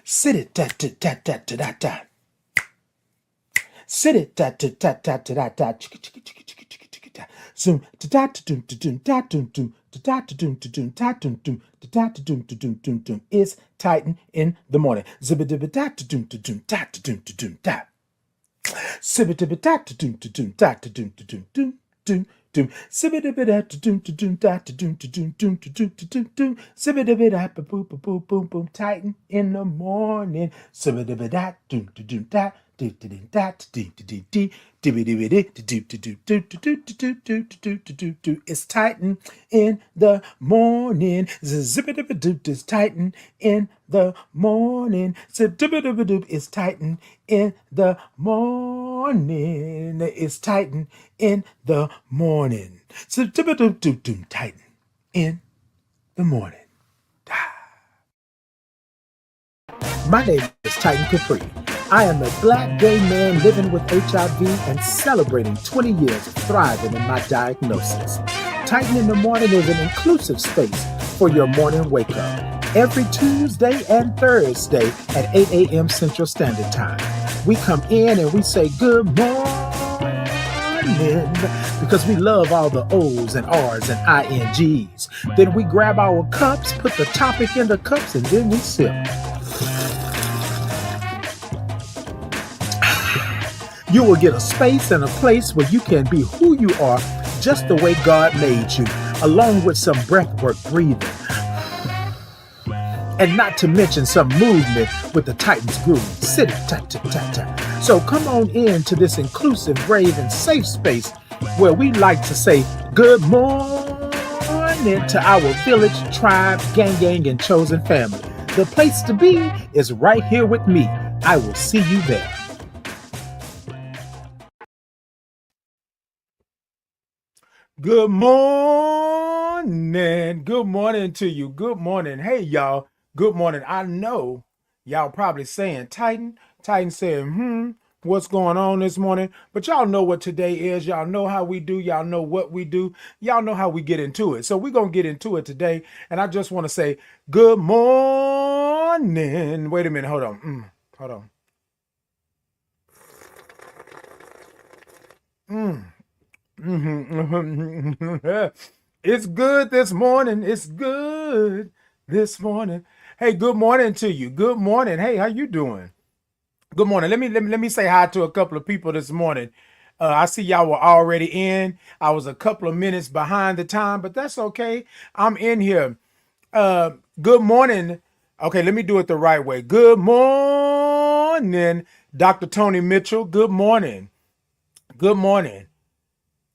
Sit it da da da da da da da. Sit it da da da da da da da. Chicka chicka chicka chicka chicka chicka da. Zoom da da da doom da doom da doom doom da da da doom da doom da doom doom da da da doom da doom doom doom. It's Titan in the morning. Zibba dibba da da doom da doom da da doom da doom da. Sibba dibba da da doom da doom da da doom da doom doom doom. Doom, sibba dibba da doom da doom da da doom da doom doom da doom da doom doom, sibba dibba da boom boom boom boom boom. Titan in the morning. Sibba dibba da doom da doom da do do do da do do do do do do do do do do do do do do do do. It's Titan in the morning. Zibba dibba doop. It's Titan in the morning. Zibba dibba doop. It's Titan in the morning. It's Titan in the morning. Zibba doop doop doop. Titan in the morning. My name is Titan Capri. I am a black gay man living with HIV and celebrating 20 years of thriving in my diagnosis. Titan in the Morning is an inclusive space for your morning wake up. Every Tuesday and Thursday at 8 a.m. Central Standard Time. We come in and we say good morning because we love all the O's and R's and INGs. Then we grab our cups, put the topic in the cups, and then we sip. You will get a space and a place where you can be who you are just the way God made you, along with some breathwork breathing. And not to mention some movement with the Titan's groove. Sit it, ta ta ta ta. So come on in to this inclusive, brave, and safe space where we like to say good morning to our village, tribe, gang, and chosen family. The place to be is right here with me. I will see you there. Good morning. Good morning to you. Good morning. Hey, y'all. Good morning. I know y'all probably saying Titan saying, what's going on this morning? But y'all know what today is. Y'all know how we do. Y'all know what we do. Y'all know how we get into it. So we're going to get into it today. And I just want to say good morning. Wait a minute. Hold on. Hold on. It's good this morning. It's good this morning. Hey, good morning to you. Good morning. Hey, how you doing? Good morning. Let me say hi to a couple of people this morning. I see y'all were already in. I was a couple of minutes behind the time, but that's okay. I'm in here. Good morning. Okay, let me do it the right way. Good morning, Dr. Tony Mitchell. Good morning. Good morning.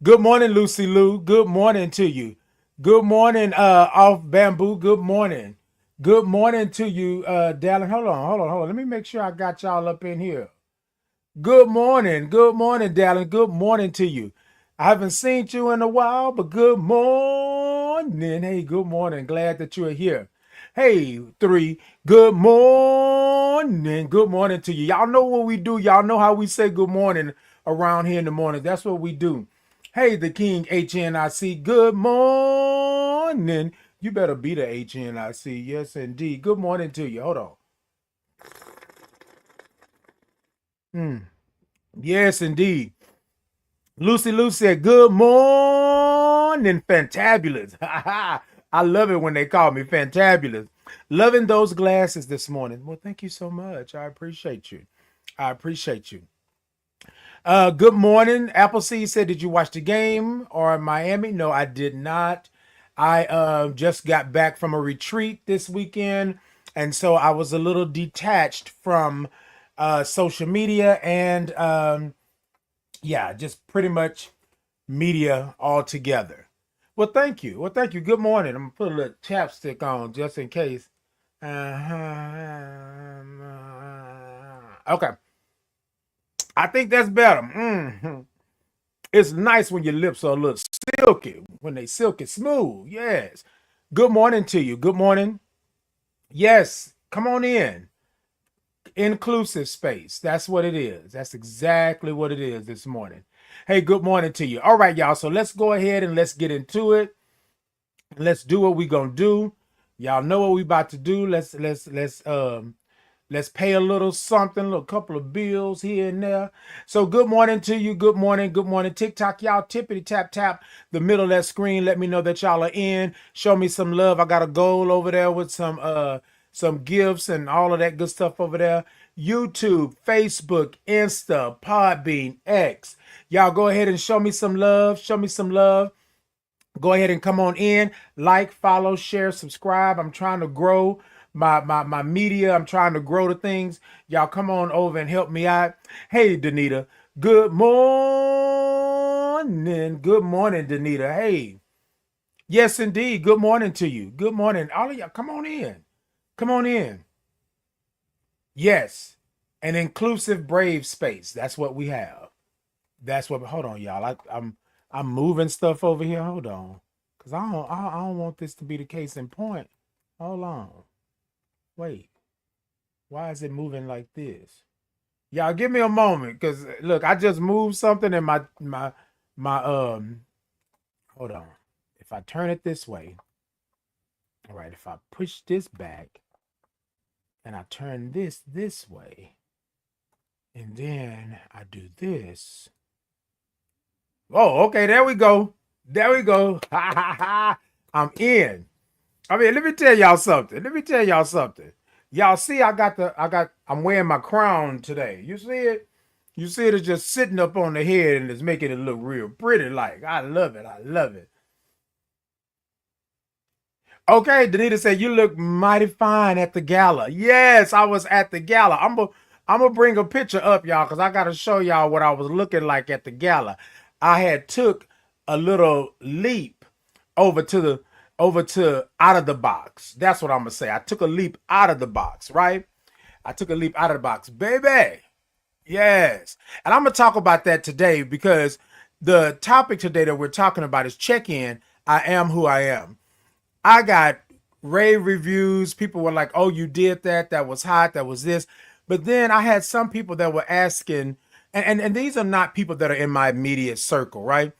Good morning, Lucy Lou. Good morning to you. Good morning, Off Bamboo. Good morning. Good morning to you, Dallin. Hold on. Let me make sure I got y'all up in here. Good morning. Good morning, Dallin. Good morning to you. I haven't seen you in a while, but good morning. Hey, good morning. Glad that you're here. Hey, 3. Good morning. Good morning to you. Y'all know what we do. Y'all know how we say good morning around here in the morning. That's what we do. Hey, the King HNIC. Good morning. You better be the HNIC. Yes, indeed. Good morning to you. Hold on. Yes, indeed. Lucy Lou said, good morning, fantabulous. I love it when they call me fantabulous. Loving those glasses this morning. Well, thank you so much. I appreciate you. I appreciate you. Good morning. Appleseed said, did you watch the game or Miami? No, I did not. I just got back from a retreat this weekend. And so I was a little detached from social media and yeah, just pretty much media altogether. Well, thank you. Well, thank you. Good morning. I'm gonna put a little chapstick on just in case. Okay. I think that's better. It's nice when your lips are a little silky, when they silky smooth. Yes. Good morning to you. Good morning. Yes. Come on in. Inclusive space. That's what it is. That's exactly what it is this morning. Hey, good morning to you. All right, y'all. So let's go ahead and let's get into it. Let's do what we gonna do. Y'all know what we about to do. Let's Let's pay a little something, a couple of bills here and there. So good morning to you. Good morning. Good morning. TikTok, y'all tippity tap tap the middle of that screen. Let me know that y'all are in. Show me some love. I got a goal over there with some gifts and all of that good stuff over there. YouTube, Facebook, Insta, Podbean, X. Y'all go ahead and show me some love. Show me some love. Go ahead and come on in, like, follow, share, subscribe. I'm trying to grow my media. I'm trying to grow the things. Y'all come on over and help me out. Hey, Danita. Good morning. Good morning, Danita. Hey. Yes, indeed. Good morning to you. Good morning. All of y'all, come on in. Come on in. Yes. An inclusive, brave space. That's what we have. That's what. Hold on, y'all. I'm moving stuff over here. Hold on, cause I don't want this to be the case in point. Hold on. Wait. Why is it moving like this? Y'all give me a moment, cause look, I just moved something in my. Hold on. If I turn it this way, all right. If I push this back, and I turn this way, and then I do this. Oh, okay, there we go. There we go. Ha ha ha. I'm in. I mean, let me tell y'all something. Let me tell y'all something. Y'all see, I'm wearing my crown today. You see it? You see it is just sitting up on the head and it's making it look real pretty. Like, I love it. I love it. Okay, Danita said you look mighty fine at the gala. Yes, I was at the gala. I'm gonna bring a picture up, y'all, because I gotta show y'all what I was looking like at the gala. I had took a little leap over to out of the box. That's what I'm gonna say. I took a leap out of the box, right? I took a leap out of the box, baby. Yes, and I'm gonna talk about that today because the topic today that we're talking about is check-in. I am who I am. I got rave reviews. People were like, "Oh, you did that. That was hot. That was this." But then I had some people that were asking, and these are not people that are in my immediate circle, right?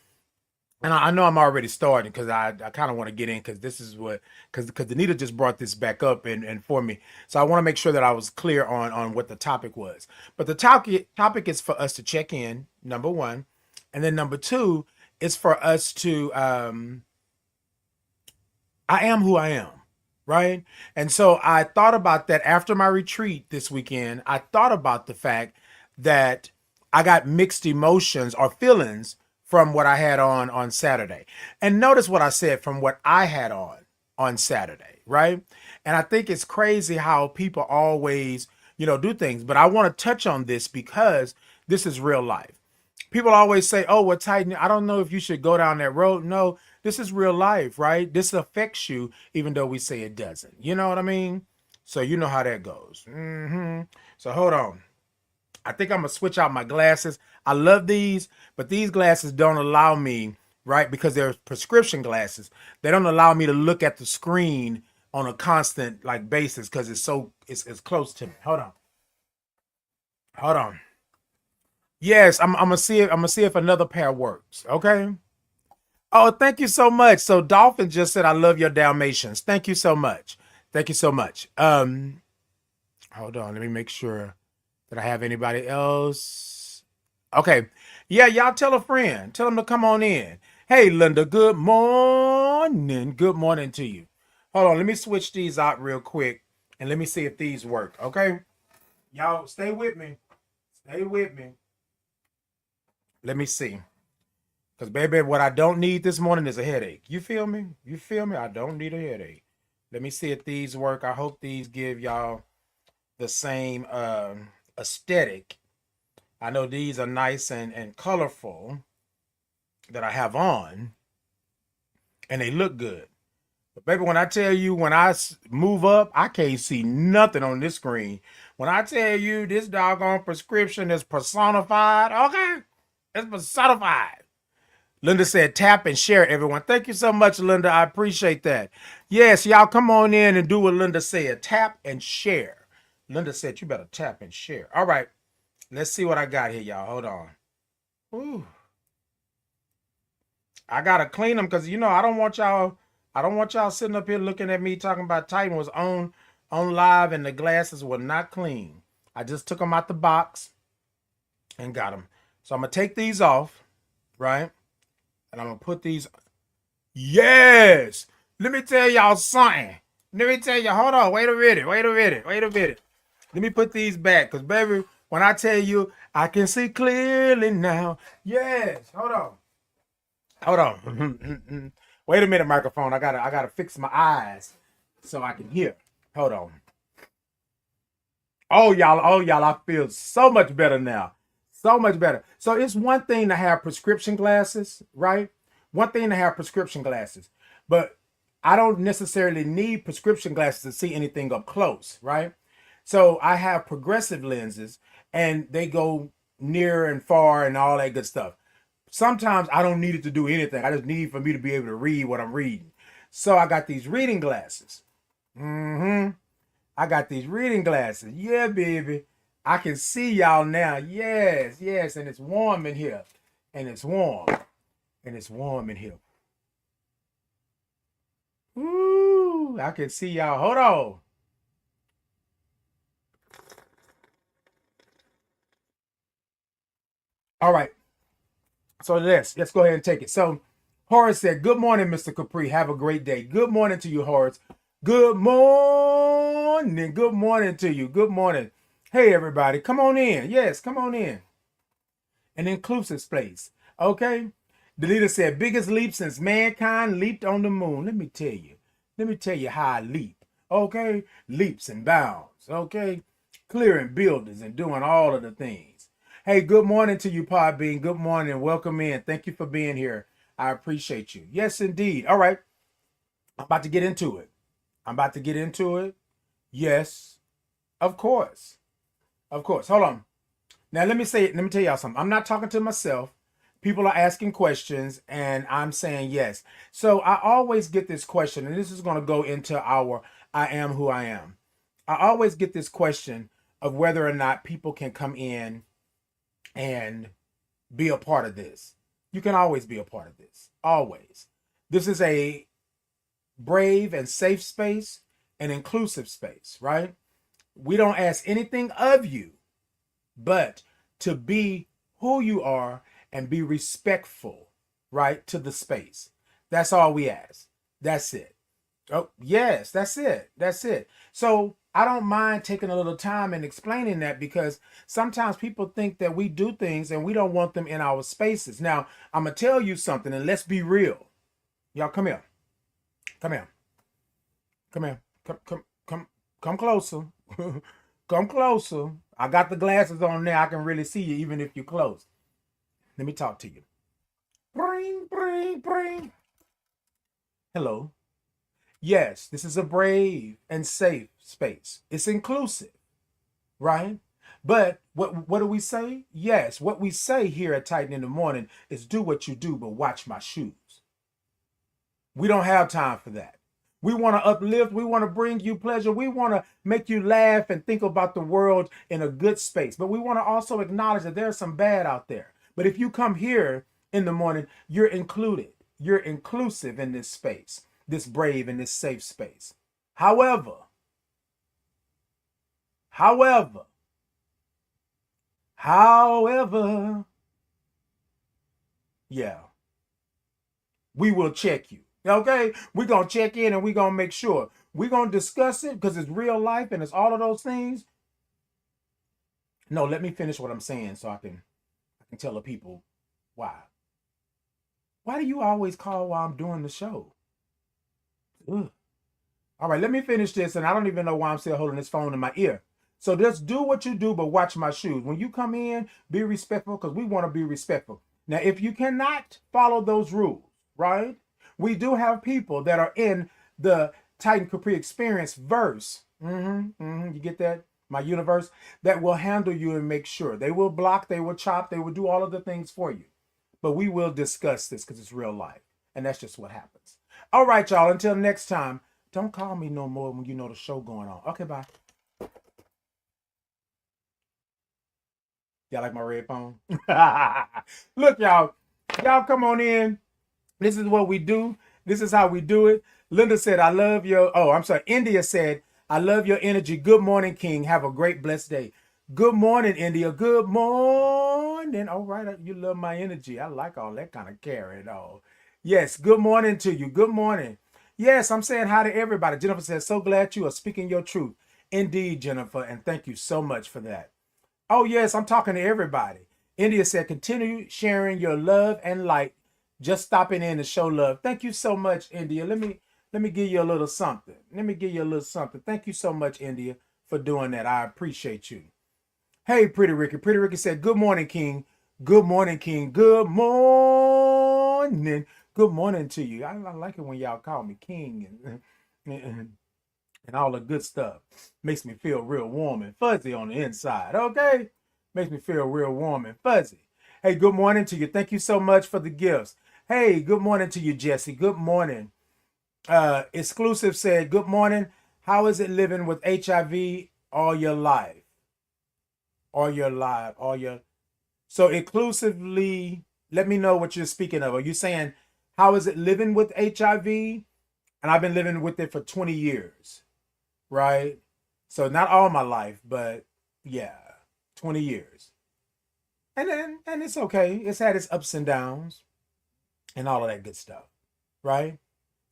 And I know I'm already starting because I kind of want to get in because this is what because Anita just brought this back up and for me. So I want to make sure that I was clear on what the topic was. But the topic is for us to check in, number one. And then number two is for us to I am who I am, right? And so I thought about that after my retreat this weekend. I thought about the fact that I got mixed emotions or feelings from what I had on Saturday. And notice what I said from what I had on Saturday, right? And I think it's crazy how people always, do things. But I want to touch on this because this is real life. People always say, "Oh, well, Titan, I don't know if you should go down that road." No, this is real life, right? This affects you, even though we say it doesn't. You know what I mean? So you know how that goes. So hold on. I think I'm gonna switch out my glasses. I love these, but these glasses don't allow me, right? Because they're prescription glasses. They don't allow me to look at the screen on a constant like basis because it's close to me. Hold on. Hold on. Yes, I'm gonna see it. I'm gonna see if another pair works. Okay. Oh, thank you so much. So Dolphin just said, "I love your Dalmatians." Thank you so much. Thank you so much. Hold on. Let me make sure that I have anybody else. Okay. Yeah, y'all tell a friend. Tell them to come on in. Hey, Linda. Good morning. Good morning to you. Hold on. Let me switch these out real quick and let me see if these work. Okay. Y'all stay with me. Stay with me. Let me see. Because, baby, what I don't need this morning is a headache. You feel me? You feel me? I don't need a headache. Let me see if these work. I hope these give y'all the same aesthetic. I know these are nice and colorful that I have on. And they look good. But, baby, when I tell you when I move up, I can't see nothing on this screen. When I tell you this doggone prescription is personified, okay? It's personified. Linda said, "Tap and share, everyone." Thank you so much, Linda. I appreciate that. Yes, y'all come on in and do what Linda said. Tap and share. Linda said, "You better tap and share." All right. Let's see what I got here, y'all. Hold on. Ooh. I gotta clean them because I don't want y'all sitting up here looking at me talking about Titan was on on live and the glasses were not clean. I just took them out the box and got them. So I'm going to take these off, right? And I'm going to put these. Yes. Let me tell y'all something. Let me tell you. Hold on. Wait a minute. Let me put these back. Because, baby, when I tell you, I can see clearly now. Yes. Hold on. Wait a minute, microphone. I gotta fix my eyes so I can hear. Hold on. Oh y'all, I feel so much better now. So much better. So it's one thing to have prescription glasses, right? One thing to have prescription glasses, but I don't necessarily need prescription glasses to see anything up close, right? So I have progressive lenses and they go near and far and all that good stuff. Sometimes I don't need it to do anything. I just need for me to be able to read what I'm reading. So I got these reading glasses. I got these reading glasses. Yeah, baby. I can see y'all now. Yes, yes. And it's warm in here. And it's warm. And it's warm in here. Ooh, I can see y'all. Hold on. All right. So let's go ahead and take it. So Horace said, good morning, Mr. Capri. Have a great day. Good morning to you, Horace. Good morning. Good morning to you. Good morning. Hey, everybody. Come on in. Yes, come on in. An inclusive space. Okay. The leader said, biggest leap since mankind leaped on the moon. Let me tell you. Let me tell you how I leap. Okay. Leaps and bounds. Okay. Clearing buildings and doing all of the things. Hey, good morning to you, Podbean. Good morning. Welcome in. Thank you for being here. I appreciate you. Yes, indeed. All right. I'm about to get into it. Yes, of course. Of course. Hold on. Now let me tell y'all something. I'm not talking to myself. People are asking questions and I'm saying yes. So I always get this question, and this is going to go into our I am who I am. I always get this question of whether or not people can come in and be a part of this. You can always be a part of this. Always. This is a brave and safe space, an inclusive space, right? We don't ask anything of you but to be who you are and be respectful, right, to the space. That's all we ask. That's it. Oh, yes, that's it. That's it. So I don't mind taking a little time and explaining that because sometimes people think that we do things and we don't want them in our spaces. Now, I'm going to tell you something, and let's be real. Y'all come here. Come here. Come here. Come closer. Come closer. I got the glasses on there. I can really see you even if you're close. Let me talk to you. Bring, bring, bring. Hello. Yes, this is a brave and safe space. It's inclusive, right? But what do we say? Yes, what we say here at Titan in the Morning is do what you do, but watch my shoes. We don't have time for that. We want to uplift. We want to bring you pleasure. We want to make you laugh and think about the world in a good space. But we want to also acknowledge that there's some bad out there. But if you come here in the morning, you're included. You're inclusive in this space, this brave and this safe space. However, yeah, we will check you. Okay, we're going to check in and we're going to make sure. We're going to discuss it because it's real life and it's all of those things. No, let me finish what I'm saying so I can tell the people why. Why do you always call while I'm doing the show? Ugh. All right, let me finish this, and I don't even know why I'm still holding this phone in my ear. So just do what you do, but watch my shoes. When you come in, be respectful because we want to be respectful. Now, if you cannot follow those rules, right? We do have people that are in the Titan Capri Experience verse. You get that? My universe that will handle you and make sure. They will block, they will chop, they will do all of the things for you. But we will discuss this because it's real life. And that's just what happens. All right, y'all. Until next time, don't call me no more when you know the show going on. Okay, bye. Y'all like my red phone? Look, y'all. Y'all come on in. This is what we do. This is how we do it. Linda said, I love your... Oh, I'm sorry. India said, I love your energy. Good morning, King. Have a great, blessed day. Good morning, India. Good morning. All right, you love my energy. I like all that kind of carrying on. Yes, good morning to you. Good morning. Yes, I'm saying hi to everybody. Jennifer says, so glad you are speaking your truth. Indeed, Jennifer, and thank you so much for that. Oh, yes, I'm talking to everybody. India said, continue sharing your love and light. Just stopping in to show love. Thank you so much, India. Let me give you a little something. Let me give you a little something. Thank you so much, India, for doing that. I appreciate you. Hey, Pretty Ricky. Pretty Ricky said, good morning, King. Good morning, King. Good morning. Good morning to you. I like it when y'all call me King and all the good stuff. Makes me feel real warm and fuzzy on the inside, okay? Makes me feel real warm and fuzzy. Hey, good morning to you. Thank you so much for the gifts. Hey, good morning to you, Jesse. Good morning. Exclusive said, good morning. How is it living with HIV all your life? All your life, all your... So exclusively, let me know what you're speaking of. Are you saying, how is it living with HIV? And I've been living with it for 20 years, right? So not all my life, but yeah, 20 years. And it's okay. It's had its ups and downs and all of that good stuff, right?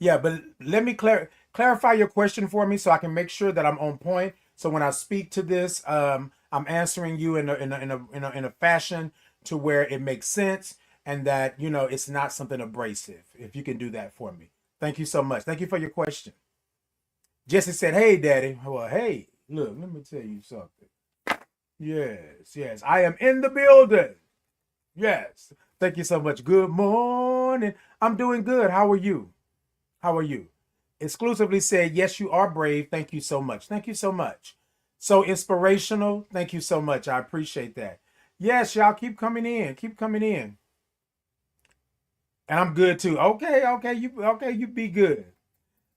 Yeah, but let me clarify your question for me so I can make sure that I'm on point. So when I speak to this, I'm answering you in a fashion to where it makes sense and that, you know, it's not something abrasive. If you can do that for me. Thank you so much. Thank you for your question. Jesse said, hey, Daddy. Well, hey, look, let me tell you something. Yes, yes, I am in the building. Yes. Thank you so much. Good morning. I'm doing good. How are you? How are you? Exclusively said, yes, you are brave. Thank you so much. Thank you so much. So inspirational. Thank you so much. I appreciate that. Yes, y'all keep coming in. Keep coming in. And I'm good too. You be good.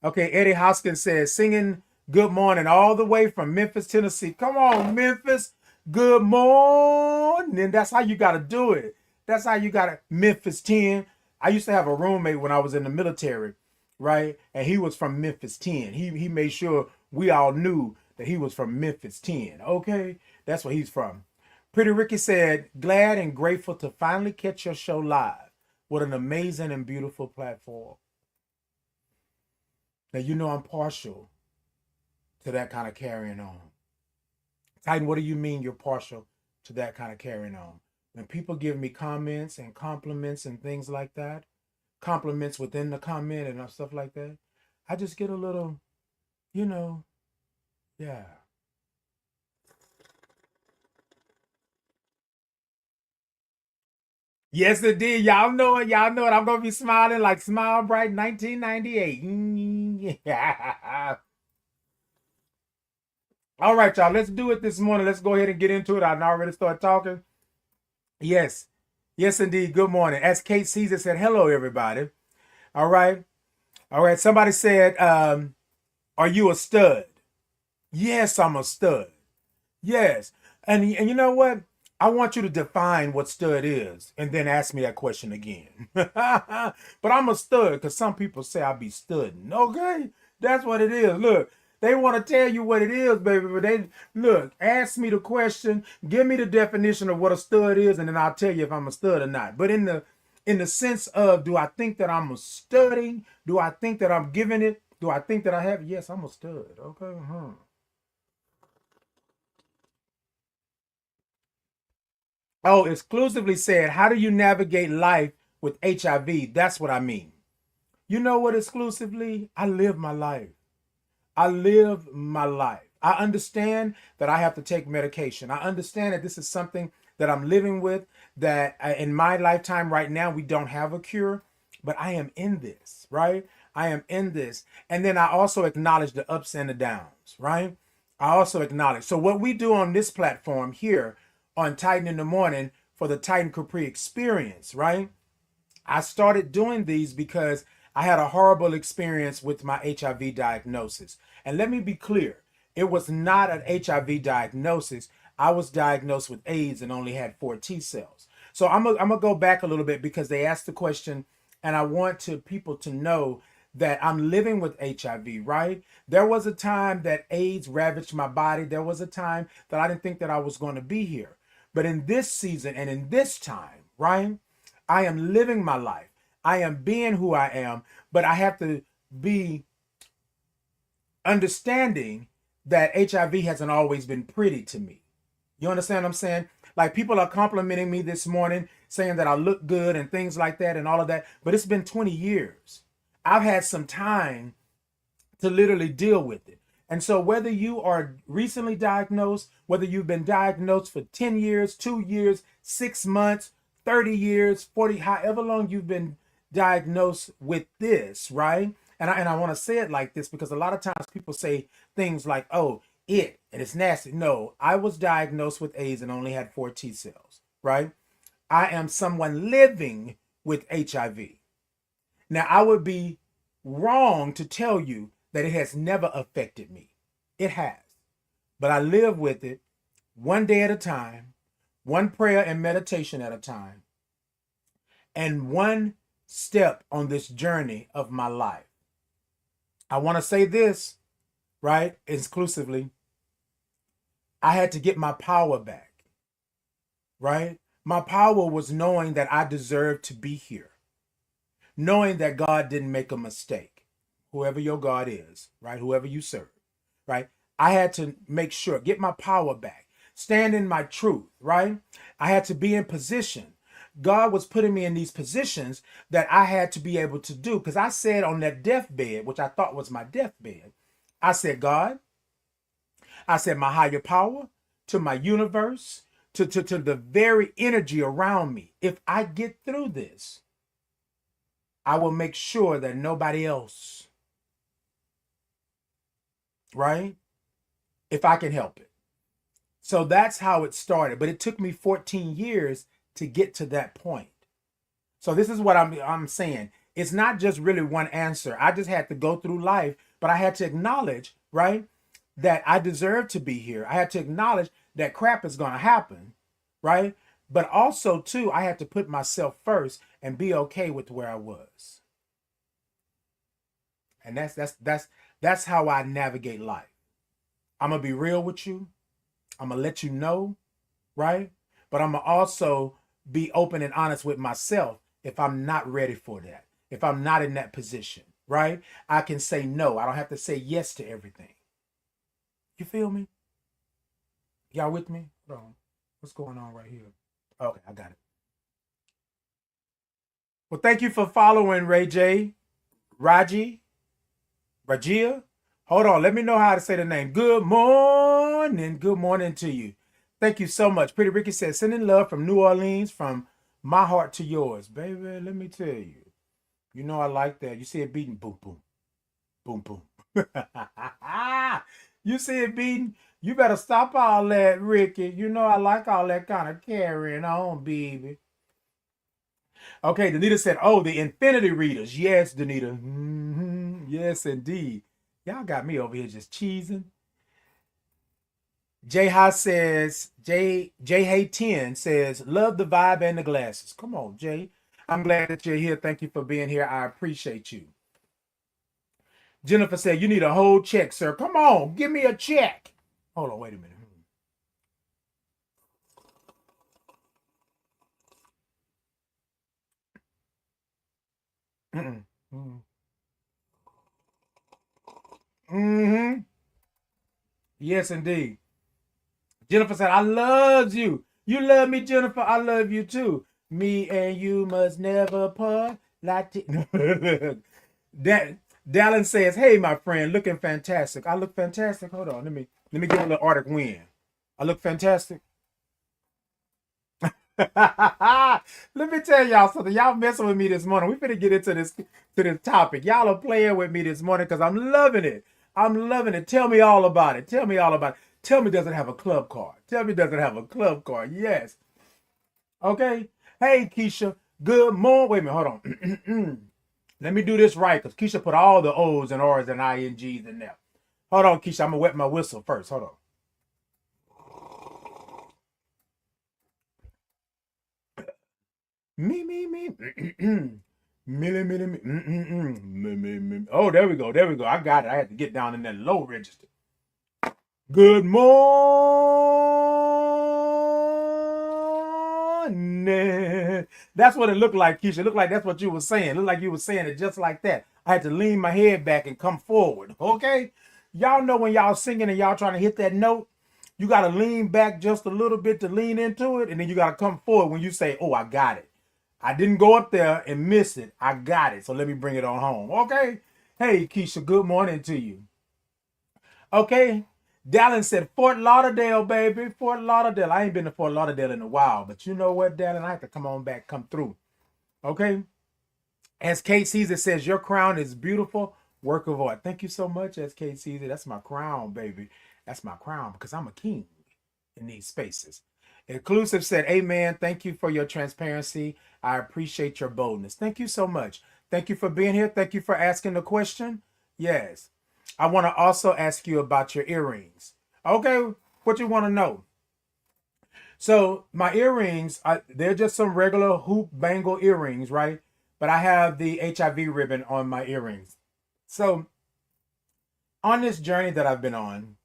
Okay, Eddie Hoskins says, singing good morning all the way from Memphis, Tennessee. Come on, Memphis. Good morning. That's how you got to do it. That's how you got to, Memphis 10. I used to have a roommate when I was in the military, right? And he was from Memphis 10. He made sure we all knew that he was from Memphis 10. Okay, that's where he's from. Pretty Ricky said, glad and grateful to finally catch your show live. What an amazing and beautiful platform. Now, you know I'm partial to that kind of carrying on. Titan, what do you mean you're partial to that kind of carrying on? When people give me comments and compliments and things like that, compliments within the comment and stuff like that, I just get a little, you know, yeah. Yes, it did. Y'all know it. Y'all know it. I'm going to be smiling like Smile Bright 1998. Yeah. All right, y'all. Let's do it this morning. Let's go ahead and get into it. I already started talking. Yes. Yes, indeed. Good morning. As Kate Caesar said, hello, everybody. All right. All right. Somebody said, are you a stud? Yes, I'm a stud. Yes. And you know what? I want you to define what stud is and then ask me that question again. But I'm a stud because some people say I be studding. Okay? That's what it is. Look, they want to tell you what it is, baby. But they look, ask me the question, give me the definition of what a stud is, and then I'll tell you if I'm a stud or not. But in the sense of, do I think that I'm a studding? Do I think that I'm giving it? Do I think that I have? Yes, I'm a stud. Okay. Oh, exclusively said, how do you navigate life with HIV? That's what I mean. You know what, exclusively? I live my life. I live my life. I understand that I have to take medication. I understand that this is something that I'm living with, that in my lifetime right now, we don't have a cure, but I am in this, right? I am in this. And then I also acknowledge the ups and the downs, right? I also acknowledge. So what we do on this platform here on Titan in the Morning for the Titan Capri experience, right? I started doing these because I had a horrible experience with my HIV diagnosis. And let me be clear, it was not an HIV diagnosis. I was diagnosed with AIDS and only had 4 T cells. So I'm gonna go back a little bit because they asked the question, and I want people to know that I'm living with HIV, right? There was a time that AIDS ravaged my body. There was a time that I didn't think that I was going to be here. But in this season and in this time, right, I am living my life. I am being who I am, but I have to be understanding that HIV hasn't always been pretty to me. You understand what I'm saying? Like, people are complimenting me this morning, saying that I look good and things like that and all of that. But it's been 20 years. I've had some time to literally deal with it. And so whether you are recently diagnosed, whether you've been diagnosed for 10 years, 2 years, 6 months, 30 years, 40, however long you've been diagnosed with this, right? And I want to say it like this because a lot of times people say things like, oh, and it's nasty. No, I was diagnosed with AIDS and only had 4 T cells, right? I am someone living with HIV. Now, I would be wrong to tell you that it has never affected me. It has. But I live with it one day at a time, one prayer and meditation at a time, and one step on this journey of my life. I want to say this, right, exclusively. I had to get my power back, right? My power was knowing that I deserved to be here, knowing that God didn't make a mistake, whoever your God is, right? Whoever you serve, right? I had to make sure, get my power back, stand in my truth, right? I had to be in position. God was putting me in these positions that I had to be able to do. Because I said on that deathbed, which I thought was my deathbed, I said, God, I said, my higher power, to my universe, to the very energy around me. If I get through this, I will make sure that nobody else, right? If I can help it. So that's how it started. But it took me 14 years to get to that point. So this is what I'm saying. It's not just really one answer. I just had to go through life, but I had to acknowledge, right, that I deserve to be here. I had to acknowledge that crap is going to happen, right? But also, too, I had to put myself first and be okay with where I was. And that's how I navigate life. I'm going to be real with you. I'm going to let you know, right? But I'm going to also be open and honest with myself if I'm not ready for that, if I'm not in that position, right? I can say no. I don't have to say yes to everything. You feel me? Y'all with me? Hold on. What's going on right here? Okay, I got it. Well, thank you for following Ray J, Rajia. Hold on, let me know how to say the name. Good morning. Good morning to you. Thank you so much. Pretty Ricky says, sending love from New Orleans, from my heart to yours. Baby, let me tell you. You know I like that. You see it beating, boom, boom, boom, boom. You see it beating? You better stop all that, Ricky. You know I like all that kind of carrying on, baby. Okay, Danita said, oh, the infinity readers. Yes, Danita. Yes, indeed. Y'all got me over here just cheesing. J Ha says, J Hay 10 says, love the vibe and the glasses. Come on, Jay. I'm glad that you're here. Thank you for being here. I appreciate you. Jennifer said, you need a whole check, sir. Come on, give me a check. Hold on, wait a minute. Mm-hmm. Yes, indeed. Jennifer said, I love you. You love me, Jennifer. I love you too. Me and you must never part. Like that. Dallin says, hey, my friend, looking fantastic. I look fantastic. Hold on. Let me give a little Arctic wind. I look fantastic. Let me tell y'all something. Y'all messing with me this morning. We finna get into this topic. Y'all are playing with me this morning because I'm loving it. I'm loving it. Tell me all about it. Tell me all about it. Tell me does it have a club card? Tell me does it have a club card? Yes. Okay. Hey, Keisha. Good morning. Wait a minute. Hold on. Let me do this right because Keisha put all the O's and R's and INGs in there. Hold on, Keisha. I'm going to wet my whistle first. Hold on. Me. Oh, there we go. There we go. I got it. I had to get down in that low register. Good morning. That's what it looked like, Keisha. It looked like that's what you were saying. It looked like you were saying it just like that. I had to lean my head back and come forward. Okay? Y'all know when y'all singing and y'all trying to hit that note, you got to lean back just a little bit to lean into it. And then you got to come forward when you say, oh, I got it. I didn't go up there and miss it. I got it. So let me bring it on home. Okay? Hey, Keisha, good morning to you. Okay? Dallin said, Fort Lauderdale, baby. Fort Lauderdale. I ain't been to Fort Lauderdale in a while, but you know what, Dallin? I have to come on back, come through. Okay? As Kate Caesar says, your crown is beautiful. Work of art. Thank you so much, as Kate Caesar. That's my crown, baby. That's my crown because I'm a king in these spaces. Inclusive said, amen. Thank you for your transparency. I appreciate your boldness. Thank you so much. Thank you for being here. Thank you for asking the question. Yes. I want to also ask you about your earrings. Okay, what you want to know? So my earrings, they're just some regular hoop bangle earrings, right? But I have the HIV ribbon on my earrings. So on this journey that I've been on,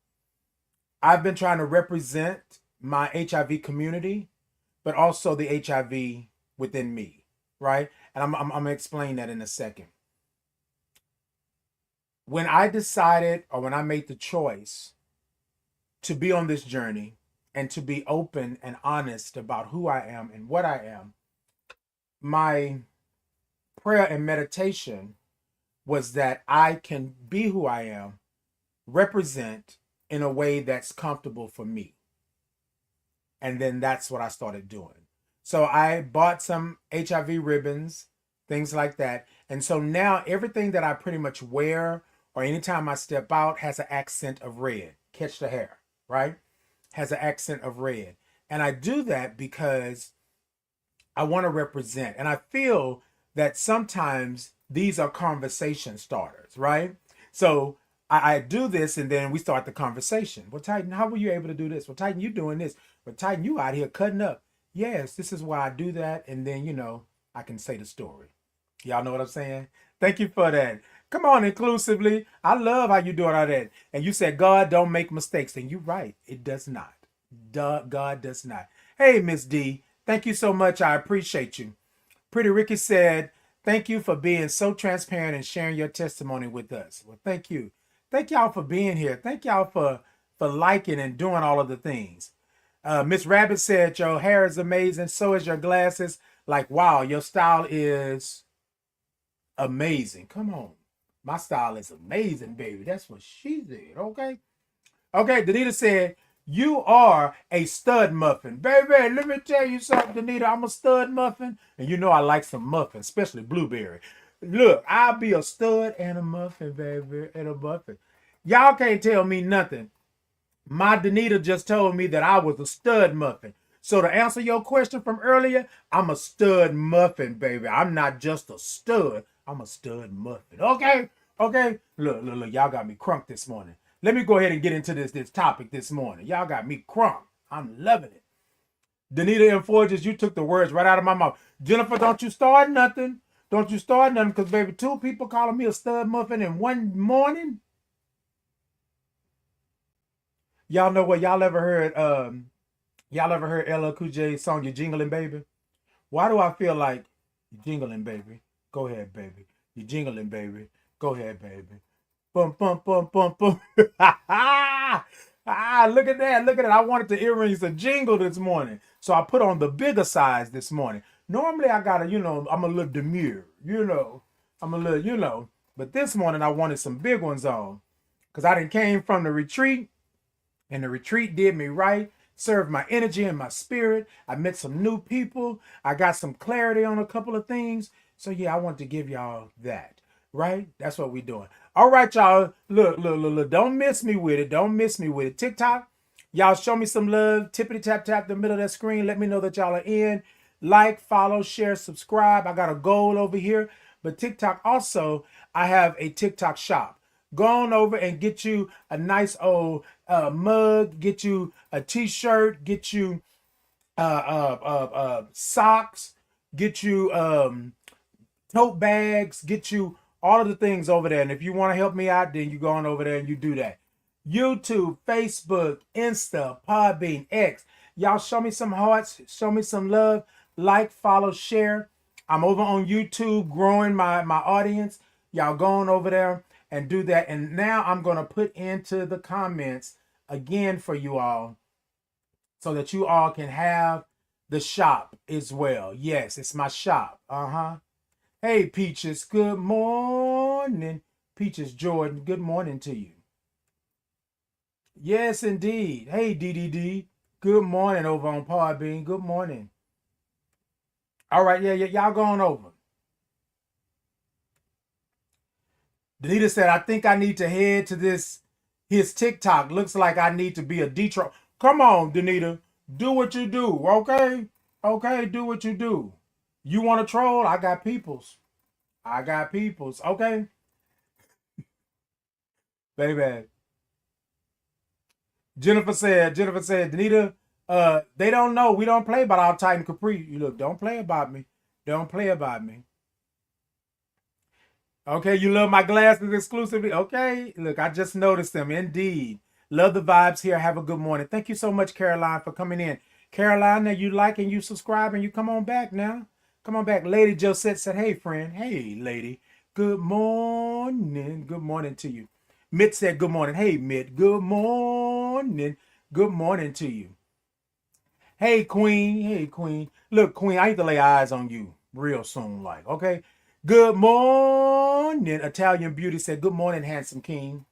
I've been trying to represent my HIV community, but also the HIV within me, right? And I'm going to explain that in a second. When I decided, or when I made the choice to be on this journey and to be open and honest about who I am and what I am, my prayer and meditation was that I can be who I am, represent in a way that's comfortable for me. And then that's what I started doing. So I bought some HIV ribbons, things like that. And so now everything that I pretty much wear or anytime I step out has an accent of red. Catch the hair, right? Has an accent of red. And I do that because I want to represent. And I feel that sometimes these are conversation starters, right? So I do this and then we start the conversation. Well, Titan, how were you able to do this? Well, Titan, you doing this. But Titan, you out here cutting up. Yes, this is why I do that. And then, I can say the story. Y'all know what I'm saying? Thank you for that. Come on, inclusively. I love how you doing all that. And you said God don't make mistakes. And you're right. It does not. God does not. Hey, Miss D. Thank you so much. I appreciate you. Pretty Ricky said, thank you for being so transparent and sharing your testimony with us. Well, thank you. Thank y'all for being here. Thank y'all for liking and doing all of the things. Miss Rabbit said, your hair is amazing. So is your glasses. Like, wow, your style is amazing. Come on. My style is amazing, baby. That's what she said, okay? Okay, Danita said, you are a stud muffin. Baby, let me tell you something, Danita. I'm a stud muffin. And you know I like some muffins, especially blueberry. Look, I'll be a stud and a muffin, baby, and a muffin. Y'all can't tell me nothing. My Danita just told me that I was a stud muffin. So to answer your question from earlier, I'm a stud muffin, baby. I'm not just a stud. I'm a stud muffin. Okay? Okay? Look. Y'all got me crunk this morning. Let me go ahead and get into this topic this morning. Y'all got me crunk. I'm loving it. Danita and Forges, you took the words right out of my mouth. Jennifer, don't you start nothing. Don't you start nothing, because, baby, 2 people calling me a stud muffin in one morning. Y'all know what? Y'all ever heard LL Cool J's song, You Jingling Baby? Why do I feel like you jingling, baby? Go ahead, baby. You jingling, baby. Go ahead, baby. Bum, bum, bum, bum, bum. Look at that. Look at that. I wanted the earrings to jingle this morning. So I put on the bigger size this morning. Normally I gotta, I'm a little demure, I'm a little, but this morning I wanted some big ones on. Because I done came from the retreat, and the retreat did me right. Served my energy and my spirit. I met some new people. I got some clarity on a couple of things. So yeah, I want to give y'all that, right? That's what we doing. All right, y'all. Look. Don't miss me with it. Don't miss me with it. TikTok, y'all show me some love. Tippity tap tap the middle of that screen. Let me know that y'all are in. Like, follow, share, subscribe. I got a goal over here. But TikTok also, I have a TikTok shop. Go on over and get you a nice old mug, get you a t-shirt, get you socks, get you tote bags, get you all of the things over there. And if you want to help me out, then you go on over there and you do that. YouTube, Facebook, Insta, Podbean, X. Y'all show me some hearts, show me some love, like, follow, share. I'm over on YouTube growing my audience. Y'all go on over there and do that. And now I'm going to put into the comments again for you all so that you all can have the shop as well. Yes, it's my shop. Hey, Peaches, good morning. Peaches Jordan, good morning to you. Yes, indeed. Hey, DDD, good morning over on Podbean. Good morning. All right, yeah, y'all going over. Danita said, I think I need to head to his TikTok. Looks like I need to be a Detroit. Come on, Danita. Do what you do, okay? Okay, do what you do. You want to troll? I got peoples. I got peoples, okay? Baby. Jennifer said, Danita, they don't know. We don't play about our Titan Capri. You look, don't play about me. Don't play about me. Okay, you love my glasses exclusively. Okay, look, I just noticed them. Indeed. Love the vibes here. Have a good morning. Thank you so much, Caroline, for coming in. Caroline, now you like and you subscribe and you come on back now. Come on back. Lady Josette said, hey, friend. Hey, lady. Good morning. Good morning to you. Mitt said, good morning. Hey, Mitt. Good morning. Good morning to you. Hey, Queen. Hey, Queen. Look, Queen, I need to lay eyes on you real soon, like, okay? Good morning. Italian Beauty said, good morning, handsome king.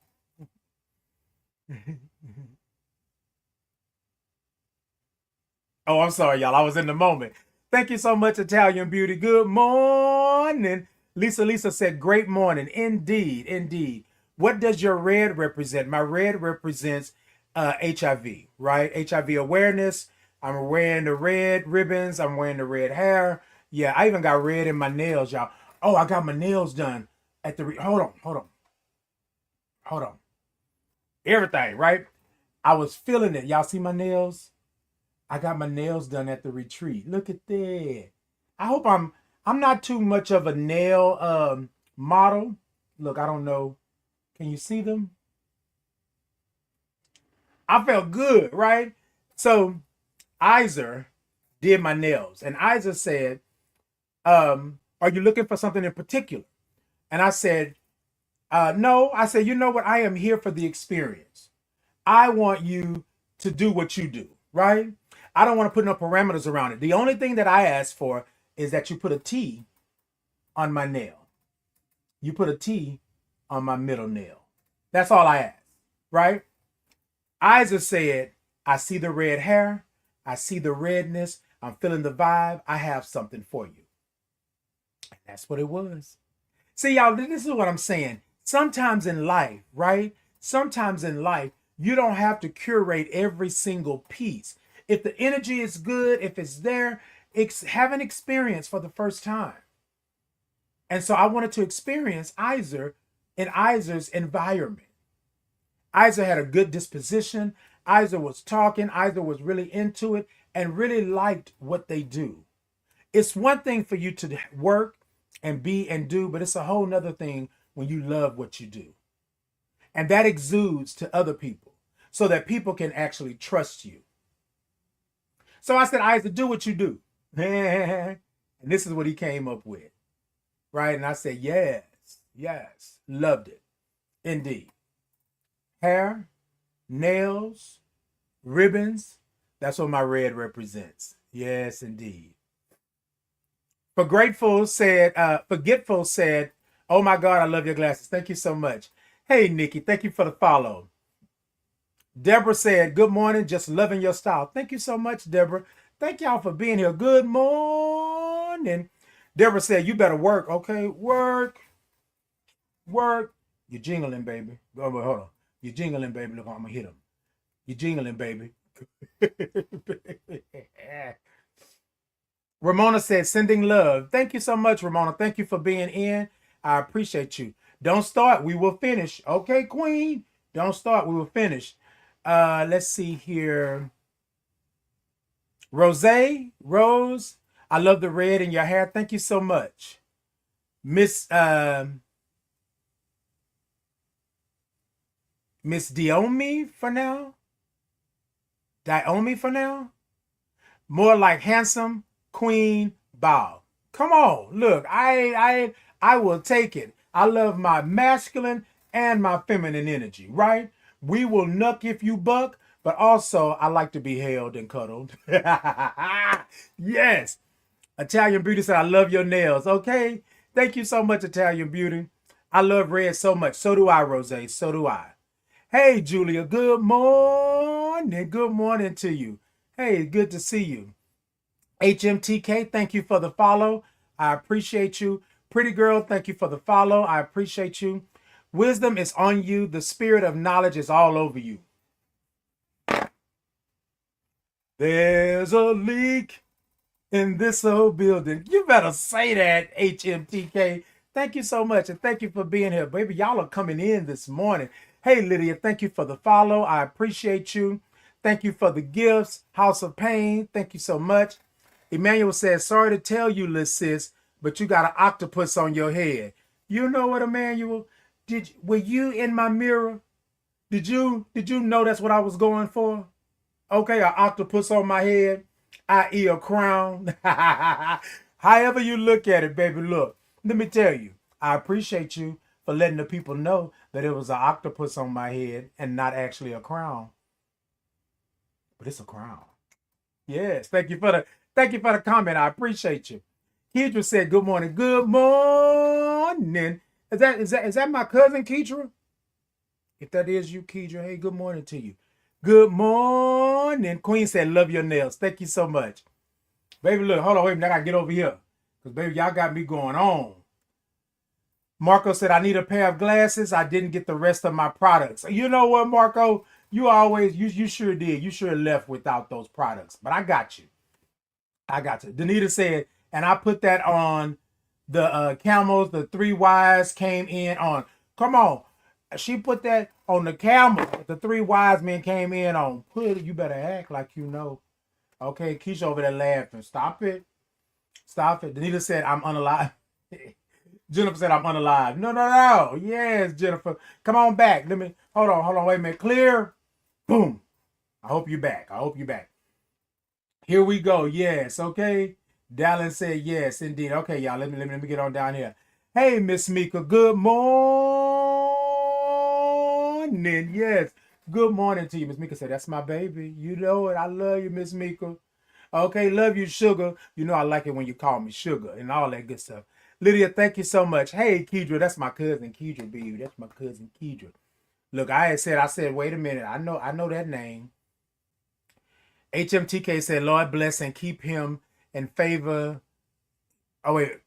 Oh, I'm sorry, y'all. I was in the moment. Thank you so much, Italian Beauty. Good morning. Lisa said, great morning. Indeed, indeed. What does your red represent? My red represents HIV, right? HIV awareness. I'm wearing the red ribbons. I'm wearing the red hair. Yeah, I even got red in my nails, y'all. Oh, I got my nails done at the... Hold on. Everything, right? I was feeling it. Y'all see my nails? I got my nails done at the retreat. Look at that. I hope I'm not too much of a nail model. Look, I don't know. Can you see them? I felt good, right? So Iser did my nails, and Iser said, are you looking for something in particular? And I said, no. I said, you know what? I am here for the experience. I want you to do what you do, right? I don't want to put no parameters around it. The only thing that I ask for is that you put a T on my nail. You put a T on my middle nail. That's all I ask, right? Isa said, I see the red hair. I see the redness. I'm feeling the vibe. I have something for you. And that's what it was. See, y'all, this is what I'm saying. Sometimes in life, right? Sometimes in life, you don't have to curate every single piece. If the energy is good, if it's there, have an experience for the first time. And so I wanted to experience Iser in Iser's environment. Iser had a good disposition. Iser was talking. Iser was really into it and really liked what they do. It's one thing for you to work and be and do, but it's a whole nother thing when you love what you do. And that exudes to other people so that people can actually trust you. So I said, Isaac, do what you do. And this is what he came up with. Right? And I said, yes, loved it. Indeed. Hair, nails, ribbons. That's what my red represents. Yes, indeed. Forgetful said, oh my God, I love your glasses. Thank you so much. Hey, Nikki, thank you for the follow. Deborah said, good morning, just loving your style. Thank you so much, Deborah. Thank y'all for being here. Good morning. Deborah said, you better work, okay? Work. You're jingling, baby. Oh, hold on. You're jingling, baby. Look, I'm going to hit him. You're jingling, baby. Ramona said, sending love. Thank you so much, Ramona. Thank you for being in. I appreciate you. Don't start. We will finish. Okay, Queen. Don't start. We will finish. Let's see here. Rose, I love the red in your hair. Thank you so much. Miss Diomi for now. Diomi for now. More like handsome Queen Bob. Come on, look, I will take it. I love my masculine and my feminine energy, right? We will nuck if you buck, but also I like to be held and cuddled. Yes. Italian Beauty said, I love your nails. Okay. Thank you so much, Italian Beauty. I love red so much. So do I, Rose. So do I. Hey, Julia. Good morning. Good morning to you. Hey, good to see you. HMTK, thank you for the follow. I appreciate you. Pretty girl, thank you for the follow. I appreciate you. Wisdom is on you. The spirit of knowledge is all over you. There's a leak in this old building. You better say that, HMTK. Thank you so much, and thank you for being here. Baby, y'all are coming in this morning. Hey, Lydia, thank you for the follow. I appreciate you. Thank you for the gifts. House of Pain, thank you so much. Emmanuel says, sorry to tell you, little sis, but you got an octopus on your head. You know what, Emmanuel? Were you in my mirror? Did you know that's what I was going for? Okay, an octopus on my head, i.e. a crown. However you look at it, baby, look. Let me tell you, I appreciate you for letting the people know that it was an octopus on my head and not actually a crown. But it's a crown. Yes, thank you for the comment. I appreciate you. Keidra said, good morning. Good morning. Is that my cousin Keidra? If that is you, Keidra, hey, good morning to you. Good morning. Queen said, love your nails. Thank you so much. Baby, look, hold on, wait a minute. I gotta get over here. Because, baby, y'all got me going on. Marco said, I need a pair of glasses. I didn't get the rest of my products. You know what, Marco? You sure did. You sure left without those products. But I got you. I got you. Danita said, and I put that on the camels. The 3 wise came in on. Come on. She put that on the camel. The 3 wise men came in on. You better act like you know. Okay, Keisha over there laughing. Stop it. Stop it. Danita said, I'm unalive. Jennifer said, I'm unalive. No. Yes, Jennifer. Come on back. Hold on. Wait a minute. Clear. Boom. I hope you're back. Here we go. Yes. Okay. Dallin said, yes, indeed. Okay, y'all. Let me get on down here. Hey, Miss Mika. Good morning. Yes. Good morning to you. Miss Mika said, that's my baby. You know it. I love you, Miss Mika. Okay, love you, Sugar. You know I like it when you call me Sugar and all that good stuff. Lydia, thank you so much. Hey, Keidra, that's my cousin Keidra, baby. That's my cousin Keidra. Look, I said, wait a minute. I know that name. HMTK said, Lord bless and keep him and favor. Oh, wait.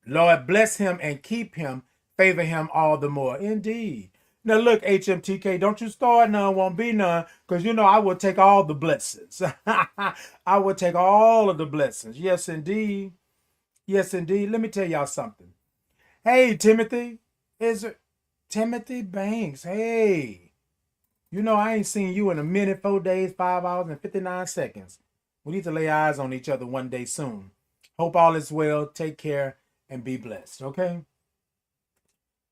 Lord bless him and keep him, favor him all the more. Indeed. Now, look, HMTK, don't you start none, won't be none, because you know I will take all the blessings. I will take all of the blessings. Yes, indeed. Yes, indeed. Let me tell y'all something. Hey, Timothy. Is it Timothy Banks? Hey. You know, I ain't seen you in a minute, 4 days, 5 hours, and 59 seconds. We need to lay eyes on each other one day soon. Hope all is well. Take care and be blessed, okay?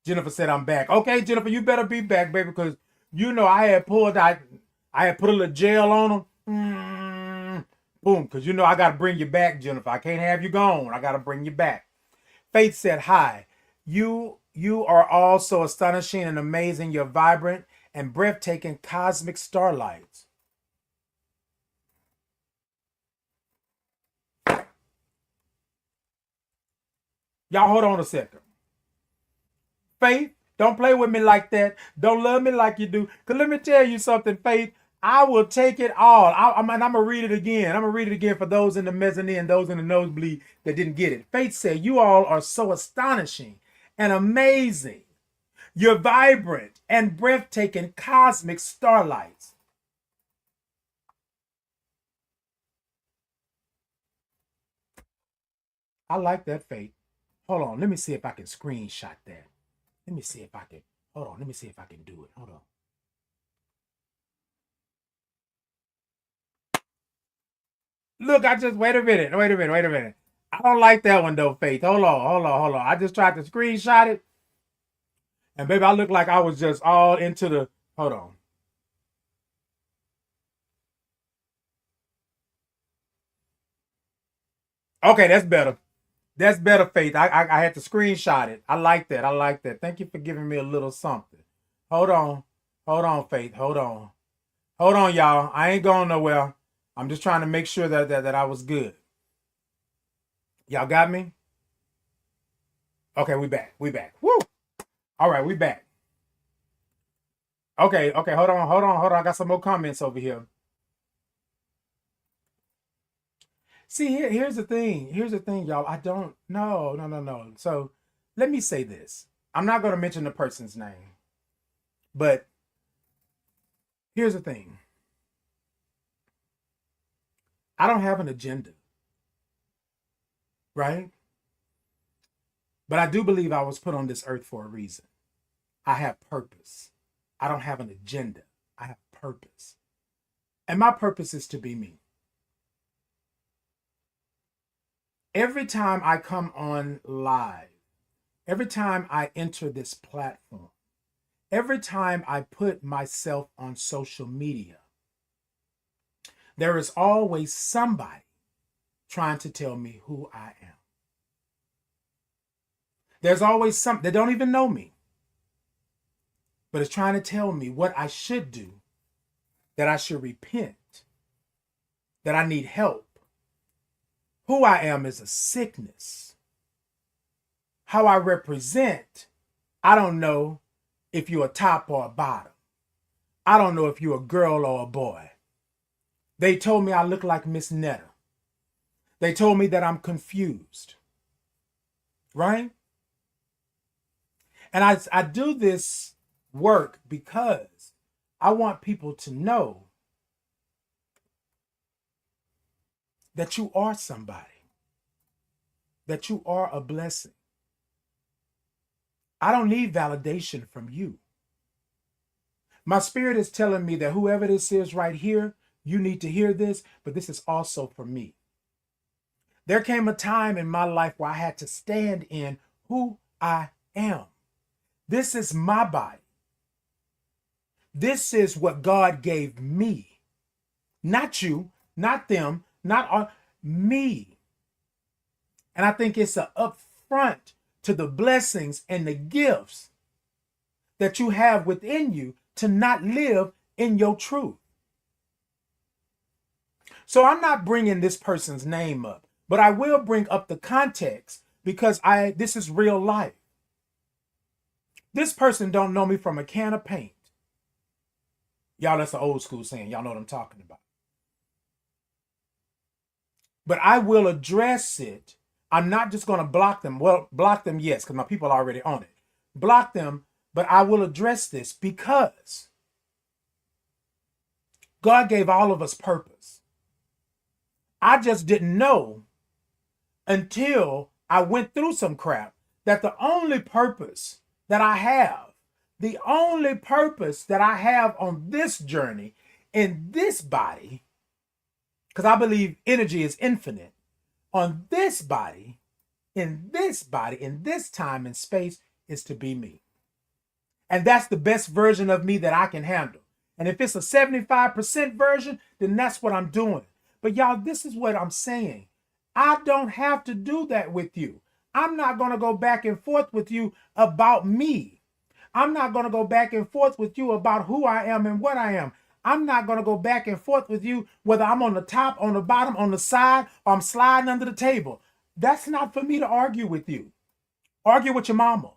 Jennifer said, I'm back. Okay, Jennifer, you better be back, baby, because you know I had put a little gel on them. Boom, because you know I got to bring you back, Jennifer. I can't have you gone. I got to bring you back. Faith said, hi. You are all so astonishing and amazing. You're vibrant and breathtaking cosmic starlights. Y'all hold on a second. Faith, don't play with me like that. Don't love me like you do. Because let me tell you something, Faith. I will take it all. I'm going to read it again. I'm going to read it again for those in the mezzanine, those in the nosebleed that didn't get it. Faith said, you all are so astonishing and amazing. You're vibrant and breathtaking cosmic starlights. I like that, Faith. Hold on. Let me see if I can screenshot that. Let me see if I can. Hold on. Let me see if I can do it. Hold on. Look, wait a minute. I don't like that one though, Faith. Hold on. I just tried to screenshot it, and baby, I look like I was just all into the. Hold on. Okay, that's better. That's better, Faith. I had to screenshot it. I like that. I like that. Thank you for giving me a little something. Hold on. Hold on, Faith. Hold on. Hold on, y'all. I ain't going nowhere. I'm just trying to make sure that I was good. Y'all got me? Okay, we back. We back. Woo! All right, we back. Okay. Hold on. I got some more comments over here. See, here's the thing. Here's the thing, y'all. I don't. No. So let me say this. I'm not going to mention the person's name, but here's the thing. I don't have an agenda, right? But I do believe I was put on this earth for a reason. I have purpose. I don't have an agenda. I have purpose. And my purpose is to be me. Every time I come on live, every time I enter this platform, every time I put myself on social media, there is always somebody trying to tell me who I am. There's always some that don't even know me, but it's trying to tell me what I should do, that I should repent, that I need help. Who I am is a sickness. How I represent, I don't know if you're a top or a bottom. I don't know if you're a girl or a boy. They told me I look like Miss Netta. They told me that I'm confused. Right? And I do this work because I want people to know that you are somebody, that you are a blessing. I don't need validation from you. My spirit is telling me that whoever this is right here, you need to hear this, but this is also for me. There came a time in my life where I had to stand in who I am. This is my body. This is what God gave me. Not you, not them, not me. And I think it's an upfront to the blessings and the gifts that you have within you to not live in your truth. So I'm not bringing this person's name up, but I will bring up the context because this is real life. This person don't know me from a can of paint. Y'all, that's an old school saying. Y'all know what I'm talking about. But I will address it. I'm not just going to block them. Well, block them, yes, because my people are already on it. Block them, but I will address this because God gave all of us purpose. I just didn't know until I went through some crap that the only purpose that I have, the only purpose that I have on this journey in this body, because I believe energy is infinite, on this body, in this time and space, is to be me. And that's the best version of me that I can handle. And if it's a 75% version, then that's what I'm doing. But y'all, this is what I'm saying. I don't have to do that with you. I'm not going to go back and forth with you about me. I'm not going to go back and forth with you about who I am and what I am. I'm not going to go back and forth with you whether I'm on the top, on the bottom, on the side, or I'm sliding under the table. That's not for me to argue with you. Argue with your mama.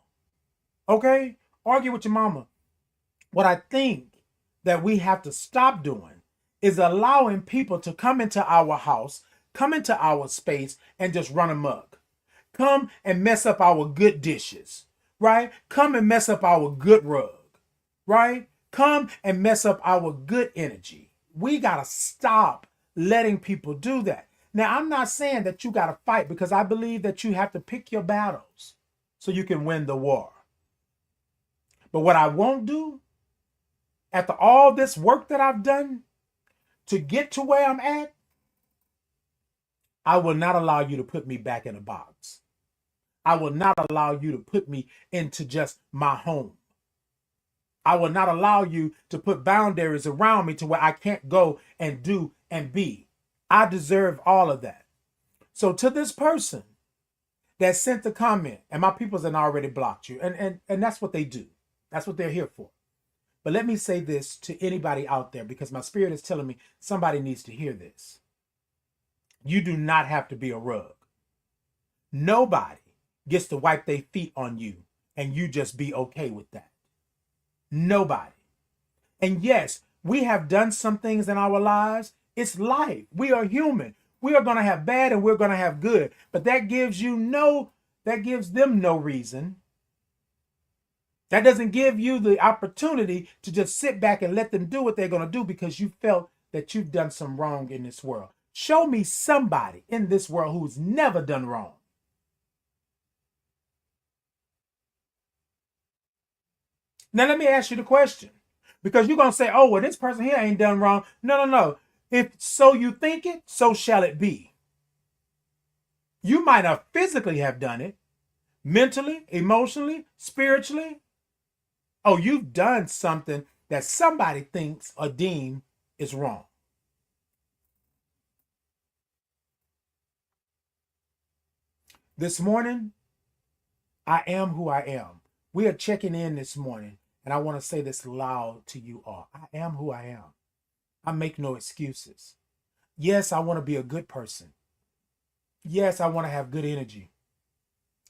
Okay? Argue with your mama. What I think that we have to stop doing is allowing people to come into our house, come into our space, and just run amok. Come and mess up our good dishes, right? Come and mess up our good rug, right? Come and mess up our good energy. We got to stop letting people do that. Now, I'm not saying that you got to fight because I believe that you have to pick your battles so you can win the war. But what I won't do, after all this work that I've done to get to where I'm at, I will not allow you to put me back in a box. I will not allow you to put me into just my home. I will not allow you to put boundaries around me to where I can't go and do and be. I deserve all of that. So to this person that sent the comment, and my peoples have already blocked you, and that's what they do. That's what they're here for. But let me say this to anybody out there, because my spirit is telling me somebody needs to hear this. You do not have to be a rug. Nobody gets to wipe their feet on you and you just be okay with that. Nobody. And yes, we have done some things in our lives. It's life. We are human. We are going to have bad and we're going to have good. But that gives them no reason. That doesn't give you the opportunity to just sit back and let them do what they're going to do because you felt that you've done some wrong in this world. Show me somebody in this world who's never done wrong. Now, let me ask you the question, because you're going to say, oh, well, this person here ain't done wrong. No. If so you think it, so shall it be. You might not physically have done it, mentally, emotionally, spiritually. Oh, you've done something that somebody thinks or deem is wrong. This morning, I am who I am. We are checking in this morning, and I want to say this loud to you all. I am who I am. I make no excuses. Yes, I want to be a good person. Yes, I want to have good energy.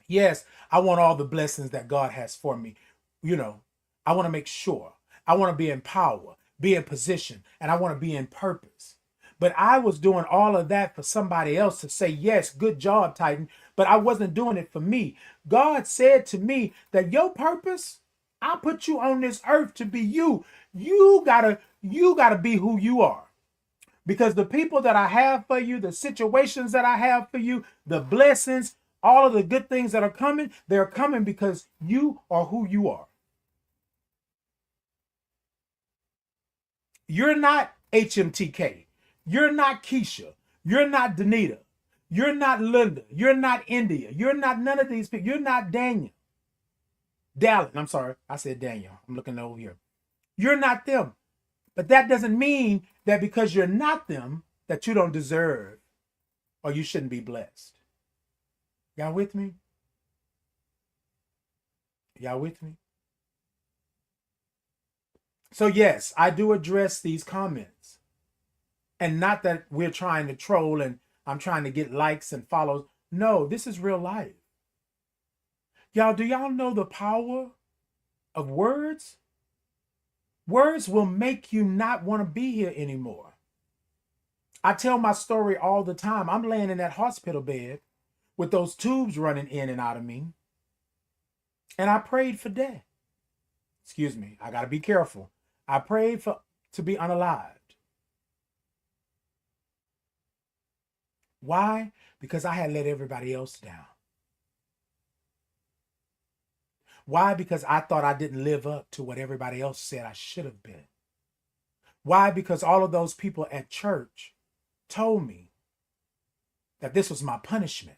Yes, I want all the blessings that God has for me. I want to make sure. I want to be in power, be in position, and I want to be in purpose. But I was doing all of that for somebody else to say, yes, good job, Titan. But I wasn't doing it for me. God said to me that your purpose, I put you on this earth to be you. You gotta be who you are. Because the people that I have for you, the situations that I have for you, the blessings, all of the good things that are coming, they're coming because you are who you are. You're not HMTK. You're not Keisha. You're not Danita. You're not Linda. You're not India. You're not none of these people. You're not Daniel. Dallin. I'm sorry. I said Daniel. I'm looking over here. You're not them. But that doesn't mean that because you're not them, that you don't deserve or you shouldn't be blessed. Y'all with me? Y'all with me? So yes, I do address these comments. And not that we're trying to troll and I'm trying to get likes and follows. No, this is real life. Y'all, do y'all know the power of words? Words will make you not want to be here anymore. I tell my story all the time. I'm laying in that hospital bed with those tubes running in and out of me. And I prayed for death. Excuse me, I got to be careful. I prayed to be unalived. Why? Because I had let everybody else down. Why? Because I thought I didn't live up to what everybody else said I should have been. Why? Because all of those people at church told me that this was my punishment.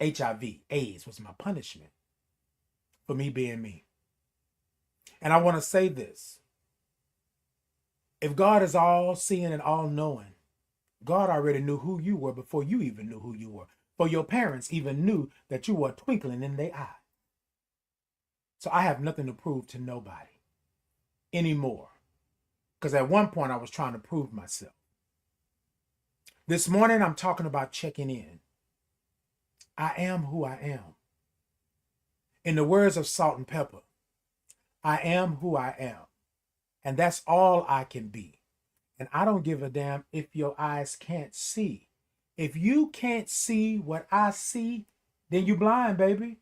HIV, AIDS was my punishment for me being me. And I want to say this. If God is all seeing and all knowing, God already knew who you were before you even knew who you were. For your parents even knew that you were twinkling in their eye. So I have nothing to prove to nobody anymore. Because at one point I was trying to prove myself. This morning I'm talking about checking in. I am who I am. In the words of Salt and Pepper, I am who I am. And that's all I can be. And I don't give a damn if your eyes can't see. If you can't see what I see, then you blind, baby.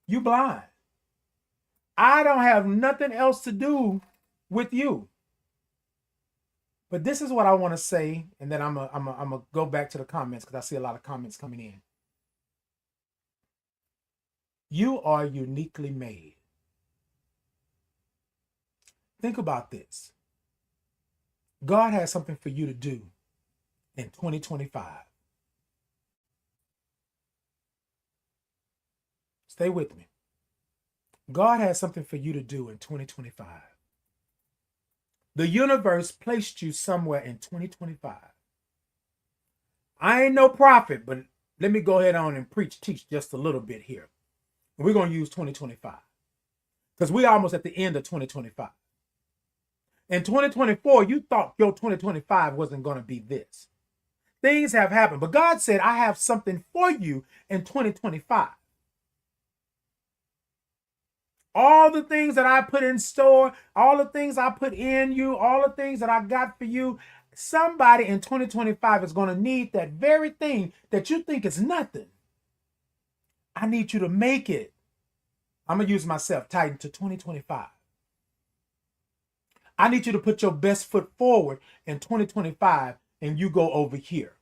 You blind. I don't have nothing else to do with you. But this is what I want to say, and then I'm gonna go back to the comments because I see a lot of comments coming in. You are uniquely made. Think about this. God has something for you to do in 2025. Stay with me. God has something for you to do in 2025. The universe placed you somewhere in 2025. I ain't no prophet, but let me go ahead on and teach just a little bit here. We're going to use 2025 because we're almost at the end of 2025. In 2024, you thought your 2025 wasn't going to be this. Things have happened, but God said, I have something for you in 2025. All the things that I put in store, all the things I put in you, all the things that I got for you, somebody in 2025 is going to need that very thing that you think is nothing. I need you to make it. I'm going to use myself, Titan, to 2025. I need you to put your best foot forward in 2025 and you go over here.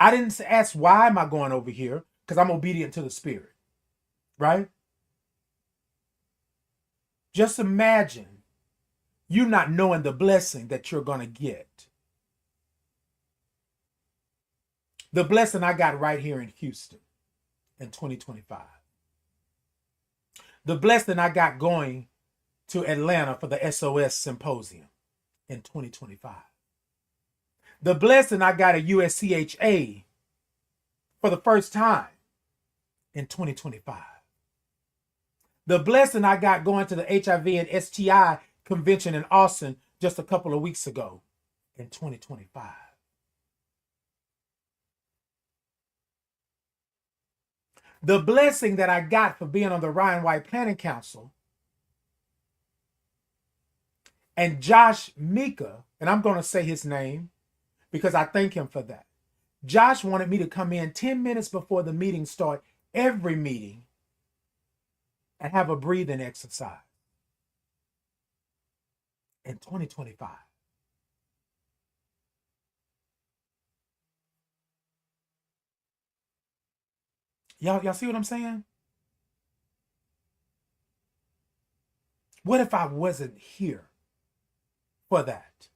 I didn't ask why am I going over here because I'm obedient to the Spirit, right? Just imagine you not knowing the blessing that you're going to get. The blessing I got right here in Houston in 2025. The blessing I got going to Atlanta for the SOS Symposium in 2025. The blessing I got at USCHA for the first time in 2025. The blessing I got going to the HIV and STI convention in Austin just a couple of weeks ago in 2025. The blessing that I got for being on the Ryan White Planning Council and Josh Mika, and I'm going to say his name because I thank him for that. Josh wanted me to come in 10 minutes before the meeting start, every meeting, and have a breathing exercise in 2025. Y'all see what I'm saying? What if I wasn't here for that?